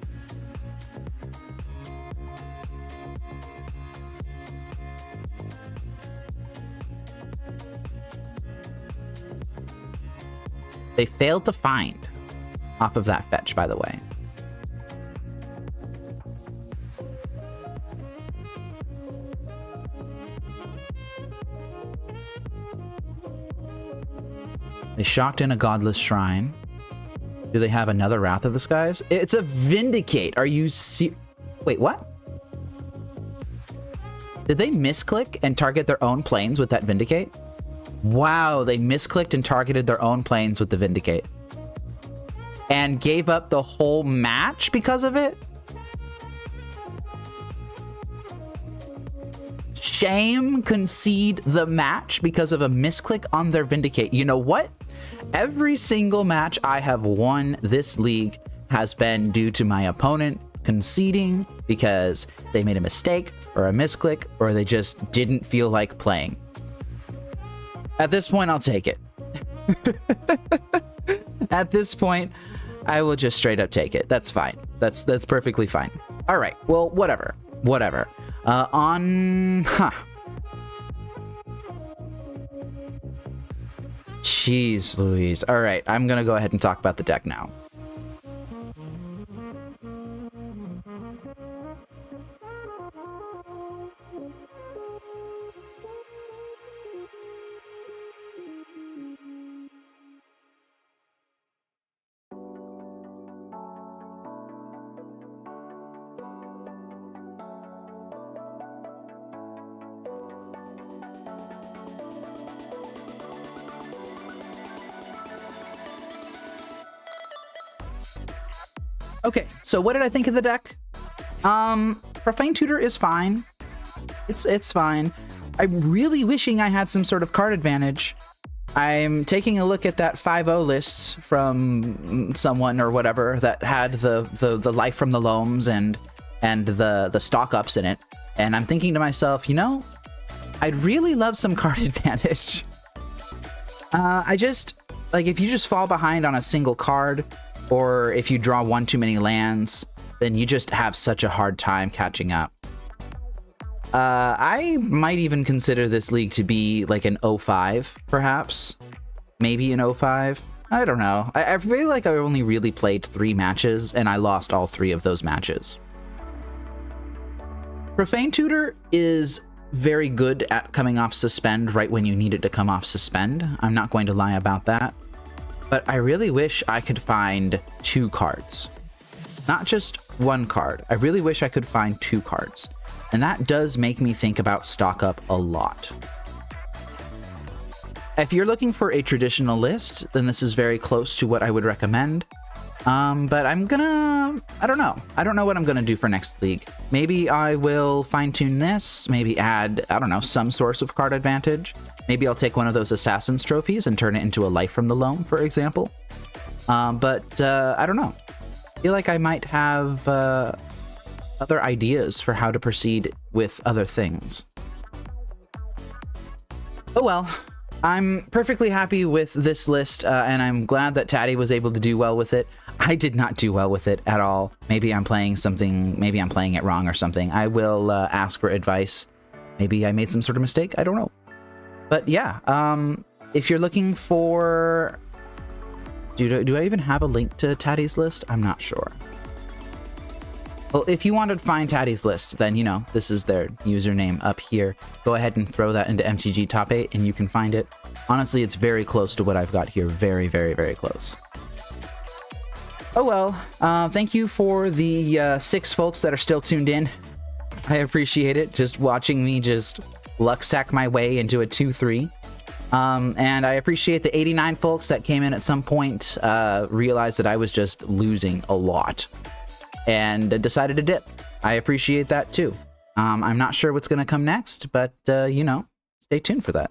They failed to find off of that fetch, by the way. They shocked in a Godless Shrine. Do they have another Wrath of the Skies? It's a Vindicate. Are you Wait, what? Did they misclick and target their own planes with that Vindicate? Wow, they misclicked and targeted their own planes with the Vindicate. And gave up the whole match because of it? Shame concede the match because of a misclick on their Vindicate. You know what? Every single match I have won this league has been due to my opponent conceding because they made a mistake or a misclick or they just didn't feel like playing. At this point, I'll take it. At this point, I will just straight up take it. That's fine. That's perfectly fine. All right. Well, whatever. Jeez Louise. All right. I'm going to go ahead and talk about the deck now. Okay, so what did I think of the deck? Profane Tutor is fine. It's fine. I'm really wishing I had some sort of card advantage. I'm taking a look at that 5-0 list from someone or whatever that had the Life from the Loams and the stock ups in it, and I'm thinking to myself, you know, I'd really love some card advantage. I just like if you just fall behind on a single card, or if you draw one too many lands, then you just have such a hard time catching up. I might even consider this league to be like an 05, perhaps. Maybe an 05. I don't know. I feel like I only really played 3 matches, and I lost all 3 of those matches. Profane Tutor is very good at coming off Suspend right when you need it to come off Suspend. I'm not going to lie about that. But I really wish I could find 2 cards. Not just 1 card. I really wish I could find 2 cards. And that does make me think about stock up a lot. If you're looking for a traditional list, then this is very close to what I would recommend. But I don't know. I don't know what I'm gonna do for next league. Maybe I will fine-tune this, maybe add, I don't know, some source of card advantage. Maybe I'll take one of those Assassin's trophies and turn it into a Life from the Loam, for example. But I don't know. I feel like I might have other ideas for how to proceed with other things. Oh well. I'm perfectly happy with this list, and I'm glad that Taddy was able to do well with it. I did not do well with it at all. Maybe I'm playing something, maybe I'm playing it wrong or something. I will ask for advice. Maybe I made some sort of mistake. I don't know. But yeah, if you're looking for... Do I even have a link to Taddy's list? I'm not sure. Well, if you want to find Taddy's list, then, you know, this is their username up here. Go ahead and throw that into MTG Top 8 and you can find it. Honestly, it's very close to what I've got here. Very, very, very close. Oh well, thank you for the 6 folks that are still tuned in. I appreciate it, just watching me just luck stack my way into a 2-3. And I appreciate the 89 folks that came in at some point, realized that I was just losing a lot, and decided to dip. I appreciate that too. I'm not sure what's going to come next, but, you know, stay tuned for that.